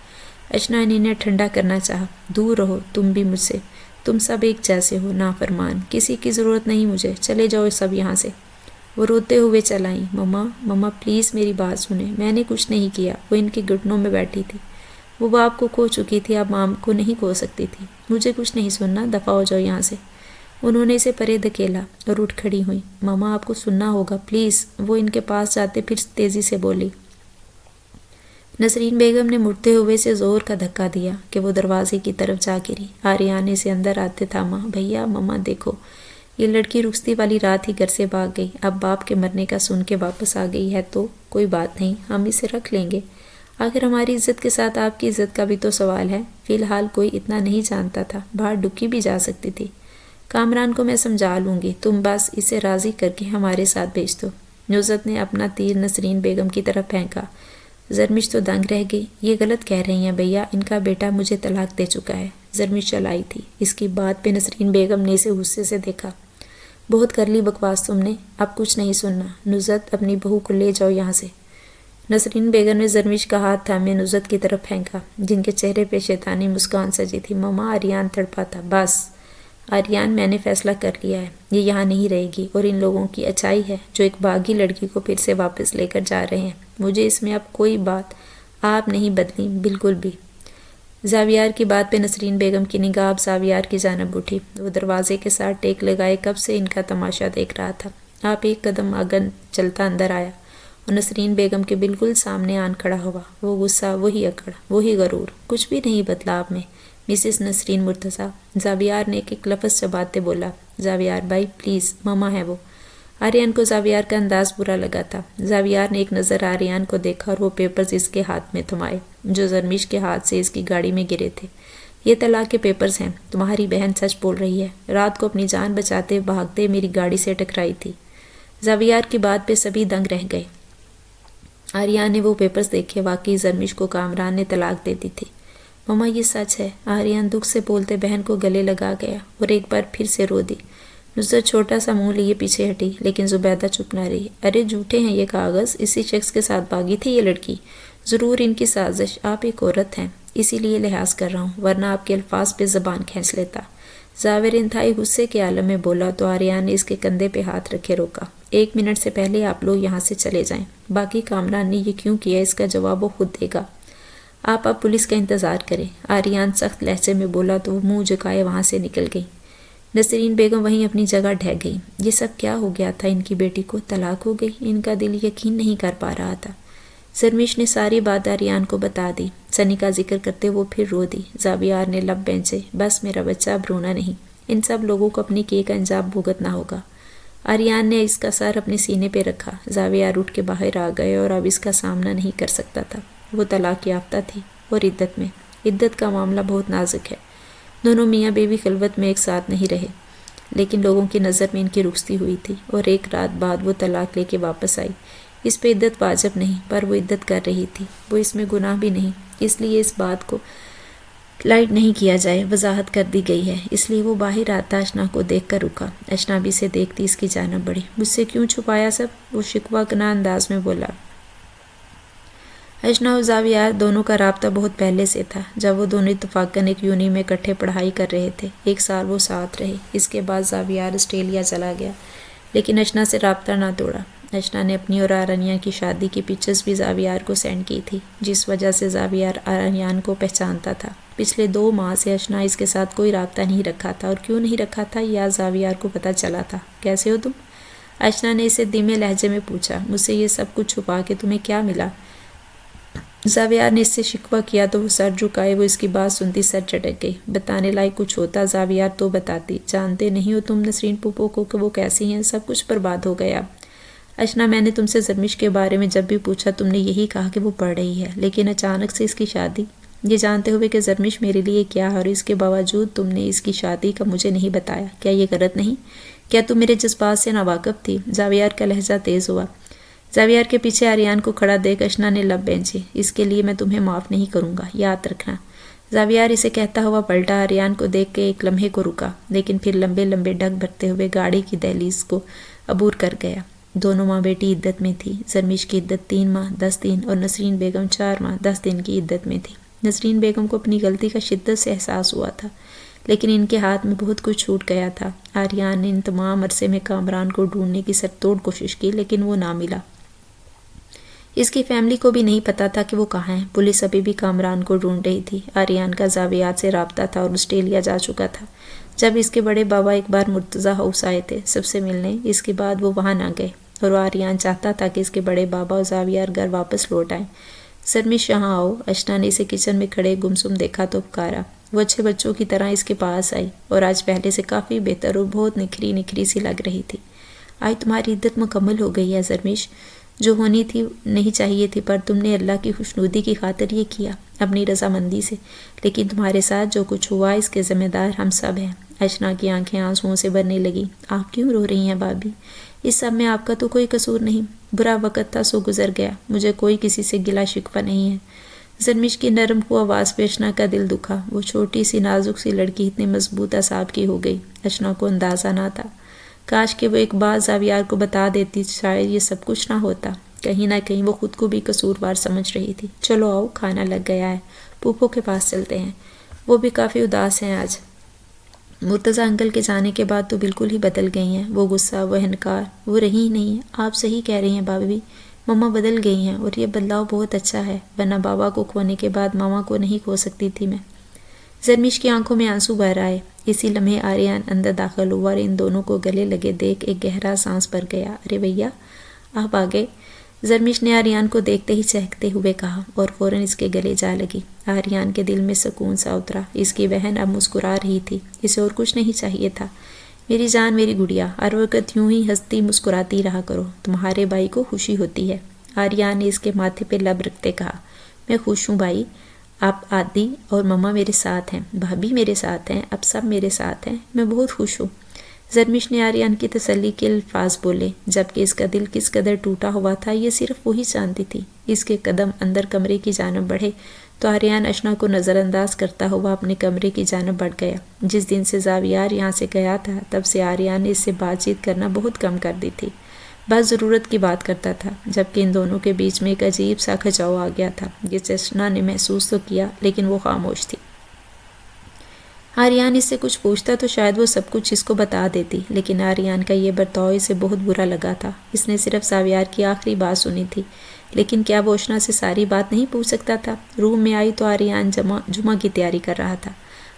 اشنا نے انہیں ٹھنڈا کرنا چاہا۔ دور رہو تم بھی مجھ سے، تم سب ایک جیسے ہو، نافرمان، کسی کی ضرورت نہیں مجھے، چلے جاؤ سب یہاں سے۔ وہ روتے ہوئے چلائیں۔ مما، مما پلیز میری بات سنیں، میں نے کچھ نہیں کیا۔ وہ ان کے گھٹنوں میں بیٹھی تھی۔ وہ باپ کو کھو چکی تھی، اب ماں کو نہیں کھو سکتی تھی۔ مجھے کچھ نہیں سننا، دفع ہو جاؤ یہاں سے۔ انہوں نے اسے پرے دھکیلا اور اٹھ کھڑی ہوئی۔ مما آپ کو سننا ہوگا پلیز۔ وہ ان کے پاس جاتے پھر تیزی سے بولی۔ نسرین بیگم نے مڑتے ہوئے اسے زور کا دھکا دیا کہ وہ دروازے کی طرف جا گری۔ آریان نے اسے اندر آتے تھاما۔ بھیا، مما دیکھو، یہ لڑکی رخصتی والی رات ہی گھر سے بھاگ گئی، اب باپ کے مرنے کا سن کے واپس آ گئی ہے تو کوئی بات نہیں، ہم اسے رکھ لیں گے۔ آخر ہماری عزت کے ساتھ آپ کی عزت کا بھی تو سوال ہے۔ فی الحال کوئی اتنا نہیں جانتا تھا، باہر ڈکی بھی جا سکتی تھی۔ کامران کو میں سمجھا لوں گی، تم بس اسے راضی کر کے ہمارے ساتھ بھیج دو۔ نصرت نے اپنا تیر نسرین بیگم کی طرف پھینکا۔ زرمش تو دنگ رہ گئی۔ یہ غلط کہہ رہی ہیں بھیا، ان کا بیٹا مجھے طلاق دے چکا ہے۔ زرمش چلائی تھی۔ اس کی بات پہ نسرین بیگم نے اسے غصے سے دیکھا۔ بہت کر لی بکواس تم نے، اب کچھ نہیں سننا۔ نصرت اپنی بہو کو لے جاؤ یہاں سے۔ نسرین بیگم نے زرمش کا ہاتھ تھامے نصرت کی طرف پھینکا، جن کے چہرے پہ شیطانی مسکان سجی تھی۔ مما، آریان تڑپا تھا۔ بس آریان، میں نے فیصلہ کر لیا ہے، یہ یہاں نہیں رہے گی، اور ان لوگوں کی اچھائی ہے جو ایک باغی لڑکی کو پھر سے واپس لے کر جا رہے ہیں۔ مجھے اس میں اب کوئی بات آپ نہیں بدلی، بالکل بھی۔ زاویار کی بات پہ نسرین بیگم کی نگاہ اب زاویار کی جانب اٹھی۔ وہ دروازے کے ساتھ ٹیک لگائے کب سے ان کا تماشا دیکھ رہا تھا۔ آپ ایک قدم آگے چلتا اندر آیا اور نسرین بیگم کے بالکل سامنے آن کھڑا ہوا۔ وہ غصہ، وہی اکڑ، وہی غرور، کچھ بھی نہیں بدلا آپ میں۔ مسز نسرین مرتضیٰ، زاویار نے ایک لفظ چباتے بولا۔ زاویار بھائی پلیز، ماما ہے وہ۔ آریان کو زاویار کا انداز برا لگا تھا۔ زاویار نے ایک نظر آریان کو دیکھا اور وہ پیپرز اس کے ہاتھ میں تھمائے جو زرمش کے ہاتھ سے اس کی گاڑی میں گرے تھے۔ یہ طلاق کے پیپرز ہیں، تمہاری بہن سچ بول رہی ہے، رات کو اپنی جان بچاتے بھاگتے میری گاڑی سے ٹکرائی تھی۔ زاویار کی بات پہ سبھی دنگ رہ گئے۔ آریان نے وہ پیپرز دیکھے، واقعی زرمش کو کامران نے طلاق دے دی تھی۔ ماما یہ سچ ہے، آریان دکھ سے بولتے بہن کو گلے لگا گیا اور ایک بار پھر سے رو دی۔ نصرت چھوٹا سا منہ لیے پیچھے ہٹی، لیکن زبیدہ چپ نہ رہی۔ ارے جھوٹے ہیں یہ کاغذ، اسی شخص کے ساتھ بھاگی تھی یہ لڑکی، ضرور ان کی سازش، آپ ایک عورت ہیں اسی لیے لحاظ کر رہا ہوں، ورنہ آپ کے الفاظ پہ زبان کھینچ لیتا۔ زاویر انتہائی غصے کے عالم میں بولا تو آریان نے اس کے کندھے پہ ہاتھ رکھے روکا۔ 1 منٹ سے پہلے آپ لوگ یہاں سے چلے جائیں، باقی کامران نے یہ کیوں کیا اس کا جواب وہ خود دے گا، آپ اب پولیس کا انتظار کریں۔ آریان سخت لہجے میں بولا تو وہ منہ جھکائے وہاں سے نکل گئی۔ نسرین بیگم وہیں اپنی جگہ ڈھہ گئی۔ یہ سب کیا ہو گیا تھا ان کی بیٹی کو؟ طلاق ہو گئی؟ ان کا دل یقین نہیں کر پا رہا تھا۔ زرمش نے ساری بات آریان کو بتا دی۔ سنی کا ذکر کرتے وہ پھر رو دی۔ زاویار نے لب بینچے، بس میرا بچہ اب رونا نہیں، ان سب لوگوں کو اپنی کی کا انجام بھگتنا ہوگا۔ آریان نے اس کا سر اپنے سینے پہ رکھا۔ زاویار اٹھ کے باہر آ گئے اور اب اس کا سامنا نہیں کر سکتا تھا۔ وہ طلاق یافتہ تھی اور عدت میں۔ عدت کا معاملہ بہت نازک ہے، دونوں میاں بیوی خلوت میں ایک ساتھ نہیں رہے، لیکن لوگوں کی نظر میں ان کی رخصتی ہوئی تھی اور ایک رات بعد وہ طلاق لے کے واپس آئی۔ اس پہ عدت واجب نہیں، پر وہ عدت کر رہی تھی، وہ اس میں گناہ بھی نہیں، اس لیے اس بات کو لائٹ نہیں کیا جائے، وضاحت کر دی گئی ہے۔ اس لیے وہ باہر آتا اشنا کو دیکھ کر رکا۔ اشنا بھی سے دیکھتی اس کی جانب بڑھی۔ مجھ سے کیوں چھپایا سب؟ وہ شکوہ کناں انداز میں بولا۔ اشنا اور زاویار دونوں کا رابطہ بہت پہلے سے تھا، جب وہ دونوں اتفاقاً ایک یونی میں اکٹھے پڑھائی کر رہے تھے۔ 1 سال وہ ساتھ رہے، اس کے بعد زاویار آسٹریلیا چلا گیا، لیکن اشنا سے رابطہ نہ توڑا۔ اشنا نے اپنی اور آرانیہ کی شادی کی پکچرز بھی زاویار کو سینڈ کی تھی، جس وجہ سے زاویار آرانیان کو پہچانتا تھا۔ پچھلے 2 ماہ سے اشنا اس کے ساتھ کوئی رابطہ نہیں رکھا تھا، اور کیوں نہیں رکھا تھا یا زاویار کو پتہ چلا تھا۔ کیسے ہو تم؟ اشنا نے اسے دھیمے لہجے میں پوچھا۔ مجھ سے یہ سب کچھ چھپا کے تمہیں کیا ملا؟ زاویار نے اس سے شکوہ کیا تو وہ سر جھکائے، وہ اس کی بات سنتی سر چٹک گئی۔ بتانے لائق کچھ ہوتا زاویار تو بتاتی۔ جانتے نہیں ہو تم نسرین پھوپھو کو کہ وہ کیسی ہیں؟ سب کچھ برباد ہو گیا۔ اشنا میں نے تم سے زرمش کے بارے میں جب بھی پوچھا تم نے یہی کہا کہ وہ پڑھ رہی ہے، لیکن اچانک سے اس کی شادی، یہ جانتے ہوئے کہ زرمش میرے لیے کیا ہے اور اس کے باوجود تم نے اس کی شادی کا مجھے نہیں بتایا، کیا یہ غلط نہیں؟ کیا تم میرے جذبات سے ناواقف تھی؟ زاویار کا لہجہ تیز ہوا۔ زاویار کے پیچھے آریان کو کھڑا دیکھ اشنا نے لب بینچے۔ اس کے لیے میں تمہیں معاف نہیں کروں گا، یاد رکھنا۔ زاویار اسے کہتا ہوا پلٹا، آریان کو دیکھ کے ایک لمحے کو رکا، لیکن پھر لمبے لمبے ڈگ بھرتے ہوئے گاڑی کی دہلیز کو عبور کر گیا۔ دونوں ماں بیٹی عدت میں تھی۔ زرمش کی عدت 3 ماہ 10 دن اور نسرین بیگم 4 ماہ 10 دن کی عدت میں تھی۔ نسرین بیگم کو اپنی غلطی کا شدت سے احساس ہوا تھا، لیکن ان کے ہاتھ میں بہت کچھ چھوٹ گیا تھا۔ آریان نے ان تمام عرصے میں کامران کو ڈھونڈنے کی سر توڑ کوشش کی، لیکن وہ نہ ملا۔ اس کی فیملی کو بھی نہیں پتا تھا کہ وہ کہاں ہے۔ پولیس ابھی بھی کامران کو ڈھونڈ رہی تھی۔ آریان کا زاویار سے رابطہ تھا اور آسٹریلیا جا چکا تھا۔ جب اس کے بڑے بابا ایک بار مرتضیٰ ہاؤس آئے تھے سب سے ملنے، اس کے بعد وہ وہاں نہ گئے، اور آریان چاہتا تھا کہ اس کے بڑے بابا اور زاویار گھر واپس لوٹ آئیں۔ زرمش یہاں آؤ۔ اشنا نے اسے کچن میں کھڑے گمسم دیکھا تو پکارا۔ وہ اچھے بچوں کی طرح اس کے پاس آئی اور آج پہلے سے کافی بہتر اور بہت نکھری نکھری سی لگ رہی تھی۔ آج تمہاری عدت مکمل ہو گئی ہے زرمش، جو ہونی تھی نہیں چاہیے تھی، پر تم نے اللہ کی خوشنودی کی خاطر یہ کیا، اپنی رضامندی سے، لیکن تمہارے ساتھ جو کچھ ہوا اس کے ذمہ دار ہم سب ہیں۔ اشنا کی آنکھیں آنسوؤں سے بھرنے لگی۔ آپ کیوں رو رہی ہیں بھابھی؟ اس سب میں آپ کا تو کوئی قصور نہیں، برا وقت تھا سو گزر گیا، مجھے کوئی کسی سے گلا شکوہ نہیں ہے۔ زرمش کی نرم کو آواز پہ اشنا کا دل دکھا۔ وہ چھوٹی سی نازک سی لڑکی اتنی مضبوط اعصاب کی ہو گئی، اشنا کو اندازہ نہ تھا۔ کاش کہ وہ ایک بات زاویار کو بتا دیتی، شاید یہ سب کچھ نہ ہوتا۔ کہیں نہ کہیں وہ خود کو بھی قصوروار سمجھ رہی تھی۔ چلو آؤ، کھانا لگ گیا ہے، پھوپھو کے پاس چلتے ہیں، وہ بھی کافی اداس ہیں آج۔ مرتضیٰ انکل کے جانے کے بعد تو بالکل ہی بدل گئی ہیں، وہ غصہ، وہ انکار، وہ رہی ہی نہیں۔ آپ صحیح کہہ رہی ہیں بھابھی، ماما بدل گئی ہیں، اور یہ بدلاؤ بہت اچھا ہے، ورنہ بابا کو کھونے کے بعد ماما کو نہیں کھو سکتی تھی میں۔ زرمش کی آنکھوں میں آنسو بہر آئے۔ اسی لمحے آریان اندر داخل ہوا اور ان دونوں کو گلے لگے دیکھ ایک گہرا سانس بھر گیا۔ ارے بھیا آپ آ گئے، زرمش نے آریان کو دیکھتے ہی چہکتے ہوئے کہا اور فوراً اس کے گلے جا لگی۔ آریان کے دل میں سکون سا اترا، اس کی بہن اب مسکرا رہی تھی، اسے اور کچھ نہیں چاہیے تھا۔ میری جان، میری گڑیا، ہر وقت یوں ہی ہنستی مسکراتی رہا کرو، تمہارے بھائی کو خوشی ہوتی ہے۔ آریان نے اس کے ماتھے پہ لب رکھتے کہا، میں خوش ہوں بھائی، آپ آدی اور مما میرے ساتھ ہیں، بھابھی میرے ساتھ ہیں، اب سب میرے ساتھ ہیں، میں بہت خوش ہوں۔ زرمش نے آریان کی تسلی کے الفاظ بولے، جبکہ اس کا دل کس قدر ٹوٹا ہوا تھا یہ صرف وہی جانتی تھی۔ اس کے قدم اندر کمرے کی جانب بڑھے تو آریان اشنا کو نظر انداز کرتا ہوا اپنے کمرے کی جانب بڑھ گیا۔ جس دن سے زاویار یہاں سے گیا تھا تب سے آریان نے اس سے بات چیت کرنا بہت کم کر دی تھی، بس ضرورت کی بات کرتا تھا، جبکہ ان دونوں کے بیچ میں ایک عجیب سا کھچاؤ آ گیا تھا جسے اشنا نے محسوس تو کیا لیکن وہ خاموش تھی۔ آریان اس سے کچھ پوچھتا تو شاید وہ سب کچھ اس کو بتا دیتی، لیکن آریان کا یہ برتاؤ اسے بہت برا لگا تھا۔ اس نے صرف زاویار کی آخری بات سنی تھی، لیکن کیا وہ اشنا سے ساری بات نہیں پوچھ سکتا تھا؟ روم میں آئی تو آریان جمعہ کی تیاری کر رہا تھا۔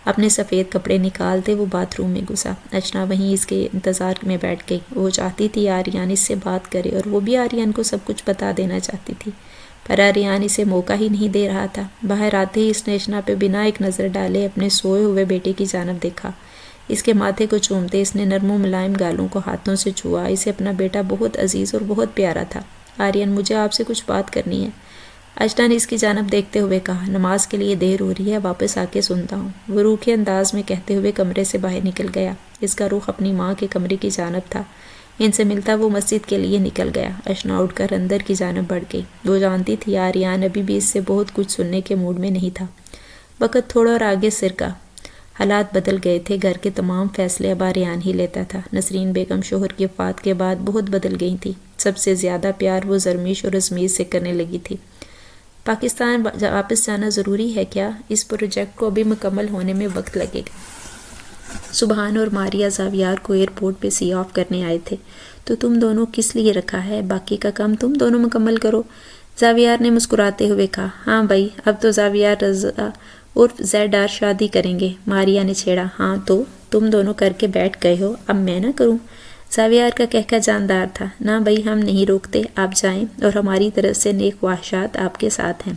اپنے سفید کپڑے نکالتے وہ باتھ روم میں گھسا۔ اشنا وہیں اس کے انتظار میں بیٹھ گئی۔ وہ چاہتی تھی آریان اس سے بات کرے اور وہ بھی آریان کو سب کچھ بتا دینا چاہتی تھی، پر آریان اسے موقع ہی نہیں دے رہا تھا۔ باہر آتے ہی اس نے اشنا پہ بنا ایک نظر ڈالے اپنے سوئے ہوئے بیٹے کی جانب دیکھا۔ اس کے ماتھے کو چومتے اس نے نرم و ملائم گالوں کو ہاتھوں سے چھوا۔ اسے اپنا بیٹا بہت عزیز اور بہت پیارا تھا۔ آریان، مجھے آپ سے کچھ بات کرنی ہے، اشنا نے اس کی جانب دیکھتے ہوئے کہا۔ نماز کے لیے دیر ہو رہی ہے، واپس آ کے سنتا ہوں، وہ روکھے انداز میں کہتے ہوئے کمرے سے باہر نکل گیا۔ اس کا رخ اپنی ماں کے کمرے کی جانب تھا۔ ان سے ملتا وہ مسجد کے لیے نکل گیا۔ اشنا اٹھ کر اندر کی جانب بڑھ گئی۔ وہ جانتی تھی آریان ابھی بھی اس سے بہت کچھ سننے کے موڈ میں نہیں تھا۔ وقت تھوڑا اور آگے سرکا، حالات بدل گئے تھے۔ گھر کے تمام فیصلے اب آریان ہی لیتا تھا۔ نسرین بیگم شوہر کی وفات کے بعد بہت بدل گئی تھی۔ سب سے زیادہ پیار وہ زرمیش اور ازمیر سے کرنے لگی تھی۔ پاکستان واپس جانا ضروری ہے کیا؟ اس پروجیکٹ کو ابھی مکمل ہونے میں وقت لگے گا۔ سبحان اور ماریا زاویار کو ایئرپورٹ پہ سی آف کرنے آئے تھے، تو تم دونوں کس لیے رکھا ہے؟ باقی کا کام تم دونوں مکمل کرو، زاویار نے مسکراتے ہوئے کہا۔ ہاں بھائی، اب تو زاویار رضا عرف زیڈار شادی کریں گے، ماریا نے چھیڑا۔ ہاں تو تم دونوں کر کے بیٹھ گئے ہو، اب میں نہ کروں؟ زاویار کا کہکا جاندار تھا۔ نہ بھائی، ہم نہیں روکتے، آپ جائیں، اور ہماری طرف سے نیک خواہشات آپ کے ساتھ ہیں،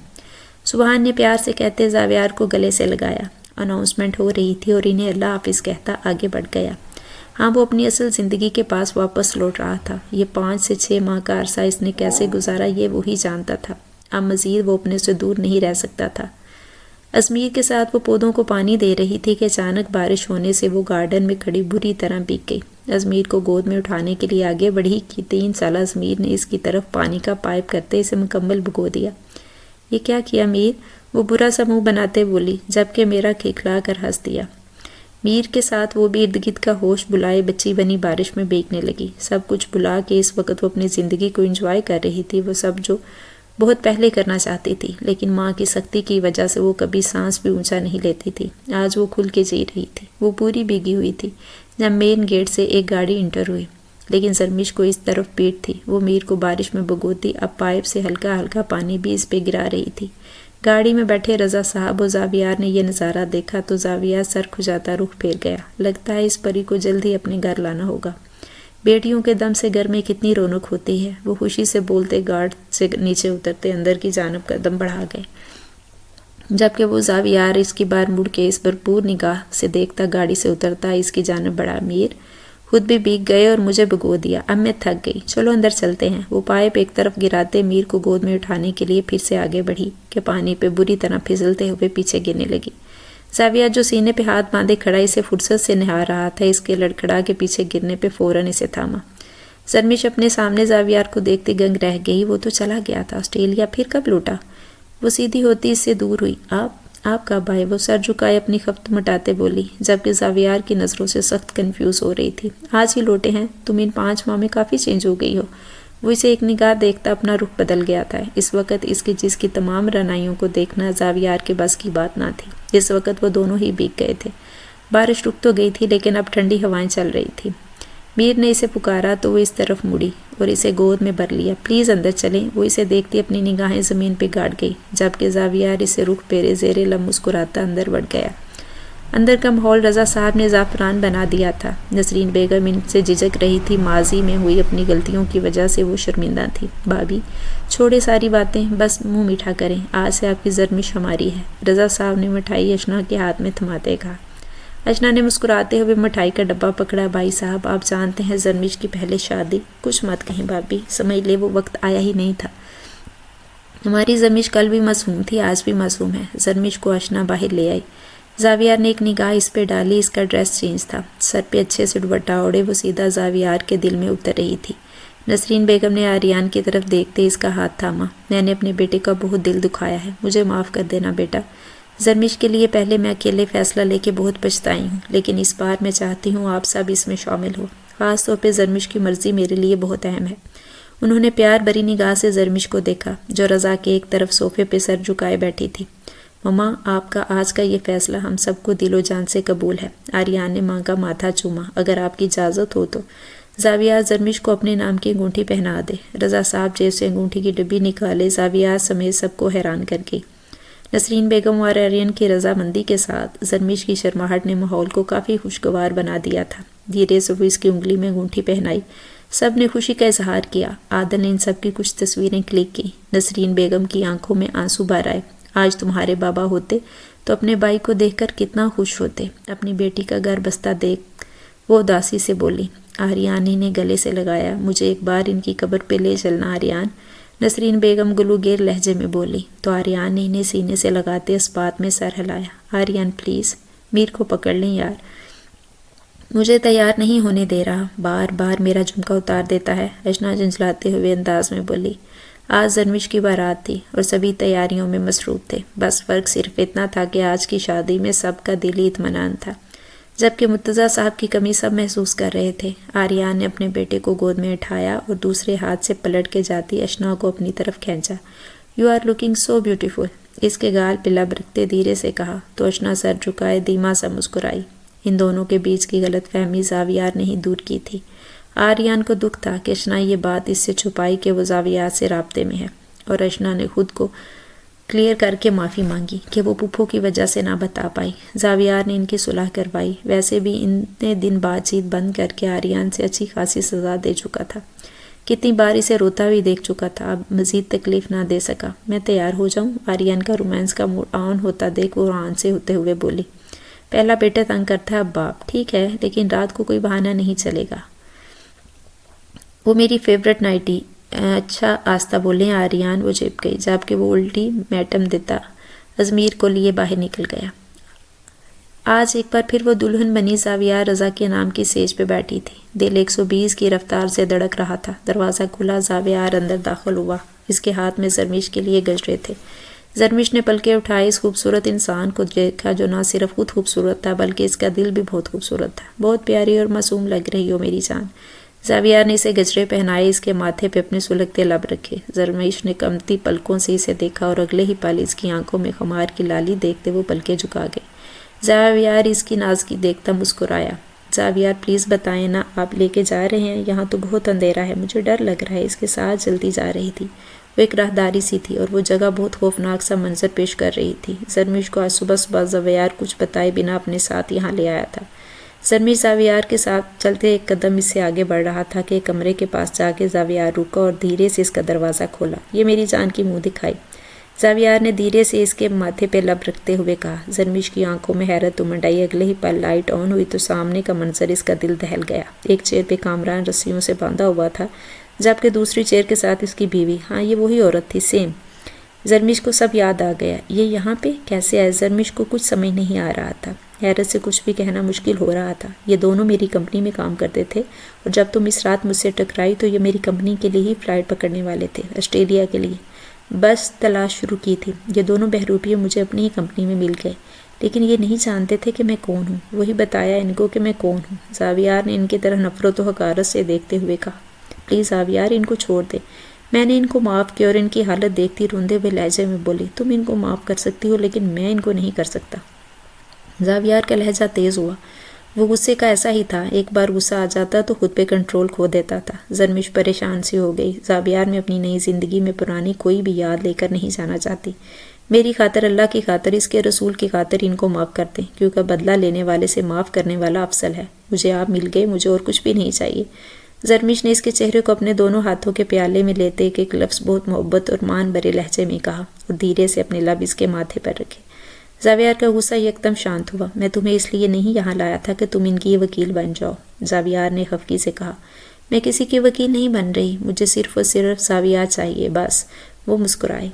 سبحان نے پیار سے کہتے زاویار کو گلے سے لگایا۔ اناؤنسمنٹ ہو رہی تھی اور انہیں اللہ حافظ کہتا آگے بڑھ گیا۔ ہاں، وہ اپنی اصل زندگی کے پاس واپس لوٹ رہا تھا۔ یہ 5 سے 6 ماہ کا عرصہ اس نے کیسے گزارا یہ وہی جانتا تھا۔ اب مزید وہ اپنے سے دور نہیں رہ سکتا تھا۔ ازمیر کے ساتھ وہ پودوں کو پانی دے رہی تھی کہ اچانک بارش ہونے سے وہ گارڈن میں کھڑی بری طرح بھیگ گئی۔ ازمیر کو گود میں اٹھانے کے لیے آگے بڑھی کہ 3 سالہ ازمیر نے اس کی طرف پانی کا پائپ کرتے اسے مکمل بھگو دیا۔ یہ کیا کیا میر؟ وہ برا سا منہ بناتے بولی، جبکہ میرا کھلکھلا کر ہنس دیا۔ میر کے ساتھ وہ بھی ارد گرد کا ہوش بلائے بچی بنی بارش میں بھیگنے لگی۔ سب کچھ بلا کے اس وقت وہ اپنی زندگی کو انجوائے کر رہی تھی، وہ سب جو بہت پہلے کرنا چاہتی تھی، لیکن ماں کی سختی کی وجہ سے وہ کبھی سانس بھی اونچا نہیں لیتی تھی۔ آج وہ کھل کے جی رہی تھی۔ وہ پوری بھیگی ہوئی تھی جب مین گیٹ سے ایک گاڑی انٹر ہوئی، لیکن زرمش کو اس طرف پیٹ تھی۔ وہ میر کو بارش میں بھگوتی اب پائپ سے ہلکا ہلکا پانی بھی اس پہ گرا رہی تھی۔ گاڑی میں بیٹھے رضا صاحب و زاویار نے یہ نظارہ دیکھا تو زاویار سر کھجاتا رخ پھیر گیا۔ لگتا ہے اس پری کو جلد ہی اپنے گھر لانا ہوگا۔ بیٹیوں کے دم سے گھر میں کتنی رونق ہوتی ہے۔ وہ خوشی سے بولتے گارڈ سے نیچے اترتے اندر کی جانب قدم بڑھا گئے، جبکہ وہ زاویار اس کی بار مڑ کے اس بھرپور نگاہ سے دیکھتا گاڑی سے اترتا اس کی جانب بڑھا۔ میر خود بھی بھیگ گئے اور مجھے بھگو دیا، اب میں تھک گئی، چلو اندر چلتے ہیں۔ وہ پائپ ایک طرف گراتے میر کو گود میں اٹھانے کے لیے پھر سے آگے بڑھی کہ پانی پہ بری طرح پھسلتے ہوئے پیچھے گرنے لگی۔ زاویہ جو سینے پہ ہاتھ باندھے کھڑا اسے فرصت سے نہار رہا تھا، اس کے لڑکھڑا کے پیچھے گرنے پہ فوراً اسے تھاما۔ زرمش اپنے سامنے زاویار کو دیکھتے گنگ رہ گئی۔ وہ تو چلا گیا تھا آسٹریلیا، پھر کب لوٹا؟ وہ سیدھی ہوتی اس سے دور ہوئی۔ آپ کب آئے؟ وہ سر جھکائے اپنی خفت مٹاتے بولی، جبکہ زاویار کی نظروں سے سخت کنفیوز ہو رہی تھی۔ آج ہی لوٹے ہیں؟ تم ان 5 ماہ میں کافی چینج ہو گئی ہو۔ وہ اسے ایک نگاہ دیکھتا اپنا رخ بدل گیا تھا۔ اس وقت اس کے جس کی تمام رعنائیوں کو دیکھنا زاویار کے بس کی بات نہ تھی۔ اس وقت وہ دونوں ہی بھیگ گئے تھے۔ بارش رک تو گئی تھی لیکن اب ٹھنڈی ہوائیں چل رہی تھی۔ میر نے اسے پکارا تو وہ اس طرف مڑی اور اسے گود میں بھر لیا۔ پلیز اندر چلیں۔ وہ اسے دیکھتی اپنی نگاہیں زمین پہ گاڑ گئی، جبکہ زاویار اسے رخ پھیرے زیر لب مسکراتا اندر بڑھ گیا۔ اندر کا ماحول رضا صاحب نے زعفران بنا دیا تھا۔ نسرین بیگم ان سے جھجک رہی تھی، ماضی میں ہوئی اپنی غلطیوں کی وجہ سے وہ شرمندہ تھی۔ بھابھی چھوڑے ساری باتیں، بس منہ میٹھا کریں، آج سے آپ کی زرمش ہماری ہے، رضا صاحب نے مٹھائی اشنا کے ہاتھ میں تھماتے کہا۔ اشنا نے مسکراتے ہوئے مٹھائی کا ڈبہ پکڑا۔ بھائی صاحب آپ جانتے ہیں زرمش کی پہلے شادی، کچھ مت کہیں بھابھی، سمجھ لے وہ وقت آیا ہی نہیں تھا۔ ہماری زرمش کل بھی معصوم تھی، آج بھی معصوم ہے۔ زرمش کو اشنا باہر لے آئی۔ زاویار نے ایک نگاہ اس پہ ڈالی، اس کا ڈریس چینج تھا، سر پہ اچھے سے دوپٹہ اوڑھے وہ سیدھا زاویار کے دل میں اتر رہی تھی۔ نسرین بیگم نے آریان کی طرف دیکھتے اس کا ہاتھ تھاما۔ میں نے اپنے بیٹے کا بہت دل دکھایا ہے، مجھے معاف کر دینا بیٹا۔ زرمش کے لیے پہلے میں اکیلے فیصلہ لے کے بہت پچھتائی ہوں، لیکن اس بار میں چاہتی ہوں آپ سب اس میں شامل ہو، خاص طور پہ زرمش کی مرضی میرے لیے بہت اہم ہے۔ انہوں نے پیار بھری نگاہ سے زرمش کو دیکھا جو رضا کے ایک طرف صوفے پہ سر جھکائے بیٹھی تھی۔ مما آپ کا آج کا یہ فیصلہ ہم سب کو دل و جان سے قبول ہے۔ آریان نے ماں کا ماتھا چوما۔ اگر آپ کی اجازت ہو تو زاویار زرمش کو اپنے نام کی انگوٹھی پہنا دے۔ رضا صاحب جیب سے انگوٹھی کی ڈبی نکالے زاویار سمیت سب کو حیران کر گئی۔ نسرین بیگم اور آریان کی رضامندی کے ساتھ زرمش کی شرماہٹ نے ماحول کو کافی خوشگوار بنا دیا تھا۔ دھیرے سے وہ اس کی انگلی میں انگوٹھی پہنائی۔ سب نے خوشی کا اظہار کیا۔ عادل نے ان سب کی کچھ تصویریں کلک کی۔ نسرین بیگم کی آنکھوں میں آنسو بھر آئے۔ آج تمہارے بابا ہوتے تو اپنے بھائی کو دیکھ کر کتنا خوش ہوتے۔ اپنی بیٹی کا گھر بستہ دیکھ وہ اداسی سے بولی۔ آریان نے گلے سے لگایا۔ مجھے ایک بار ان کی قبر پہ لے چلنا آریان، نسرین بیگم گلوگیر لہجے میں بولی تو آریان نے انہیں سینے سے لگاتے اس بات میں سر ہلایا۔ آریان پلیز میر کو پکڑ لیں یار، مجھے تیار نہیں ہونے دے رہا، بار بار میرا جھمکا اتار دیتا ہے، اشنا جھنجھلاتے ہوئے انداز میں بولی۔ آج زرمش کی بارات تھی اور سبھی تیاریوں میں مصروف تھے، بس فرق صرف اتنا تھا کہ آج کی شادی میں سب کا دلی اطمینان تھا، جبکہ مرتضیٰ صاحب کی کمی سب محسوس کر رہے تھے۔ آریان نے اپنے بیٹے کو گود میں اٹھایا اور دوسرے ہاتھ سے پلٹ کے جاتی اشنا کو اپنی طرف کھینچا۔ You are looking so beautiful, اس کے گال پہ لب رکھتے دھیرے سے کہا تو اشنا سر جھکائے دھیما سا مسکرائی۔ ان دونوں کے بیچ کی غلط فہمی زاویار نے ہی دور کی تھی۔ آریان کو دکھ تھا کہ اشنا یہ بات اس سے چھپائی کہ وہ زاویار سے رابطے میں ہے، اور اشنا نے خود کو کلیئر کر کے معافی مانگی کہ وہ پھپھو کی وجہ سے نہ بتا پائی۔ زاویار نے ان کی صلح کروائی۔ ویسے بھی اتنے دن بات چیت بند کر کے آریان سے اچھی خاصی سزا دے چکا تھا، کتنی بار اسے روتا بھی دیکھ چکا تھا، اب مزید تکلیف نہ دے سکا۔ میں تیار ہو جاؤں؟ آریان کا رومانس کا موڈ آن ہوتا دیکھ وہ آن سے ہوتے ہوئے بولی۔ پہلا بیٹا تنگ کرتا ہے اب باپ، ٹھیک ہے لیکن رات کو کوئی بہانہ نہیں چلے گا، وہ میری فیورٹ نائٹی۔ اچھا آستہ بولیں آریان، وہ چپ گئی جبکہ وہ الٹی میٹم دیتا ازمیر کو لیے باہر نکل گیا۔ آج ایک بار پھر وہ دلہن بنی زاویار رضا کے نام کی سیج پہ بیٹھی تھی۔ دل 120 کی رفتار سے دھڑک رہا تھا۔ دروازہ کھلا، زاویار اندر داخل ہوا، اس کے ہاتھ میں زرمش کے لیے گجرے تھے۔ زرمش نے پلکیں اٹھائے، اس خوبصورت انسان کو دیکھا جو نہ صرف خود خوبصورت تھا بلکہ اس کا دل بھی بہت خوبصورت تھا۔ بہت پیاری اور معصوم لگ رہی ہو میری جان۔ زاویار نے اسے گجرے پہنائے، اس کے ماتھے پہ اپنے سلگتے لب رکھے۔ زرمش نے کمتی پلکوں سے اسے دیکھا اور اگلے ہی پل اس کی آنکھوں میں خمار کی لالی دیکھتے وہ پلکیں جھکا گئے۔ زاویار اس کی نازکی دیکھتا مسکرایا۔ زاویار پلیز بتائیں نا، آپ لے کے جا رہے ہیں؟ یہاں تو بہت اندھیرا ہے، مجھے ڈر لگ رہا ہے۔ اس کے ساتھ جلدی جا رہی تھی، وہ ایک راہداری سی تھی اور وہ جگہ بہت خوفناک سا منظر پیش کر رہی تھی۔ زرمش کو آج صبح صبح زاویار کچھ بتائے بنا اپنے ساتھ یہاں لے آیا تھا۔ زرمش زاویار کے ساتھ چلتے ایک قدم اس سے آگے بڑھ رہا تھا کہ ایک کمرے کے پاس جا کے زاویار رکا اور دھیرے سے اس کا دروازہ کھولا۔ یہ میری جان کی منہ دکھائی، زاویار نے دھیرے سے اس کے ماتھے پہ لب رکھتے ہوئے کہا۔ زرمش کی آنکھوں میں حیرت امنڈ آئی۔ اگلے ہی پل لائٹ آن ہوئی تو سامنے کا منظر اس کا دل دہل گیا۔ ایک چیئر پہ کامران رسیوں سے باندھا ہوا تھا جبکہ دوسری چیئر کے ساتھ اس کی بیوی۔ ہاں یہ وہی عورت تھی، سیم۔ زرمش کو سب یاد آ گیا۔ یہ یہاں پہ کیسے آئے؟ زرمش کو کچھ سمجھ نہیں آ رہا تھا، حیرت سے کچھ بھی کہنا مشکل ہو رہا تھا۔ یہ دونوں میری کمپنی میں کام کرتے تھے اور جب تم اس رات مجھ سے ٹکرائی تو یہ میری کمپنی کے لیے ہی فلائٹ پکڑنے والے تھے، آسٹریلیا کے لیے۔ بس تلاش شروع کی تھی۔ یہ دونوں بہروپیے مجھے اپنی ہی کمپنی میں مل گئے، لیکن یہ نہیں جانتے تھے کہ میں کون ہوں۔ وہی بتایا ان کو کہ میں کون ہوں۔ زاویار نے ان کی طرح نفرت و حقارت سے دیکھتے ہوئے کہا، پلیز زاویار ان کو چھوڑ دے۔ میں نے ان کو معاف کیا اور ان کی حالت دیکھتی روندے ہوئے لہجے میں بولی، تم ان کو معاف کر سکتی ہو لیکن میں ان کو نہیں کر سکتا۔ زاویار کا لہجہ تیز ہوا۔ وہ غصے کا ایسا ہی تھا، ایک بار غصہ آ جاتا تو خود پہ کنٹرول کھو دیتا تھا۔ زرمش پریشان سی ہو گئی۔ زاویار میں اپنی نئی زندگی میں پرانی کوئی بھی یاد لے کر نہیں جانا چاہتی۔ میری خاطر، اللہ کی خاطر، اس کے رسول کی خاطر ان کو معاف کر دیں، کیونکہ بدلہ لینے والے سے معاف کرنے والا افضل ہے۔ مجھے آپ مل گئے، مجھے اور کچھ بھی نہیں چاہیے۔ زرمش نے اس کے چہرے کو اپنے دونوں ہاتھوں کے پیالے میں لیتے ایک لفظ بہت محبت اور مان بھرے لہجے میں کہا اور دھیرے سے اپنے لب اس کے ماتھے پر رکھے۔ زاویار کا غصہ یکدم شانت ہوا۔ میں تمہیں اس لیے نہیں یہاں لایا تھا کہ تم ان کی وکیل بن جاؤ، زاویار نے خفگی سے کہا۔ میں کسی کی وکیل نہیں بن رہی، مجھے صرف اور صرف زاویار چاہیے، بس۔ وہ مسکرائے۔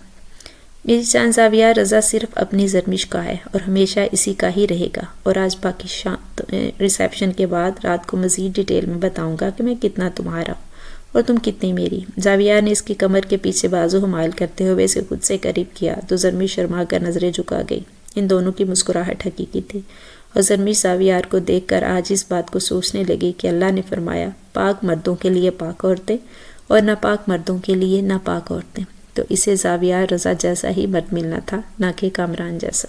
میری جان، زاویار رضا صرف اپنی زرمش کا ہے اور ہمیشہ اسی کا ہی رہے گا، اور آج باقی ریسیپشن کے بعد رات کو مزید ڈیٹیل میں بتاؤں گا کہ میں کتنا تمہارا اور تم کتنی میری۔ زاویار نے اس کی کمر کے پیچھے بازو حمائل کرتے ہوئے اسے خود سے قریب کیا تو زرمش شرما کر نظریں جھکا گئی۔ ان دونوں کی مسکراہٹ حقیقی تھی، اور زرمش زاویار کو دیکھ کر آج اس بات کو سوچنے لگی کہ اللہ نے فرمایا پاک مردوں کے لیے پاک عورتیں اور ناپاک مردوں کے لیے ناپاک عورتیں، تو اسے زاویار رضا جیسا ہی مرد ملنا تھا، نہ کہ کامران جیسا۔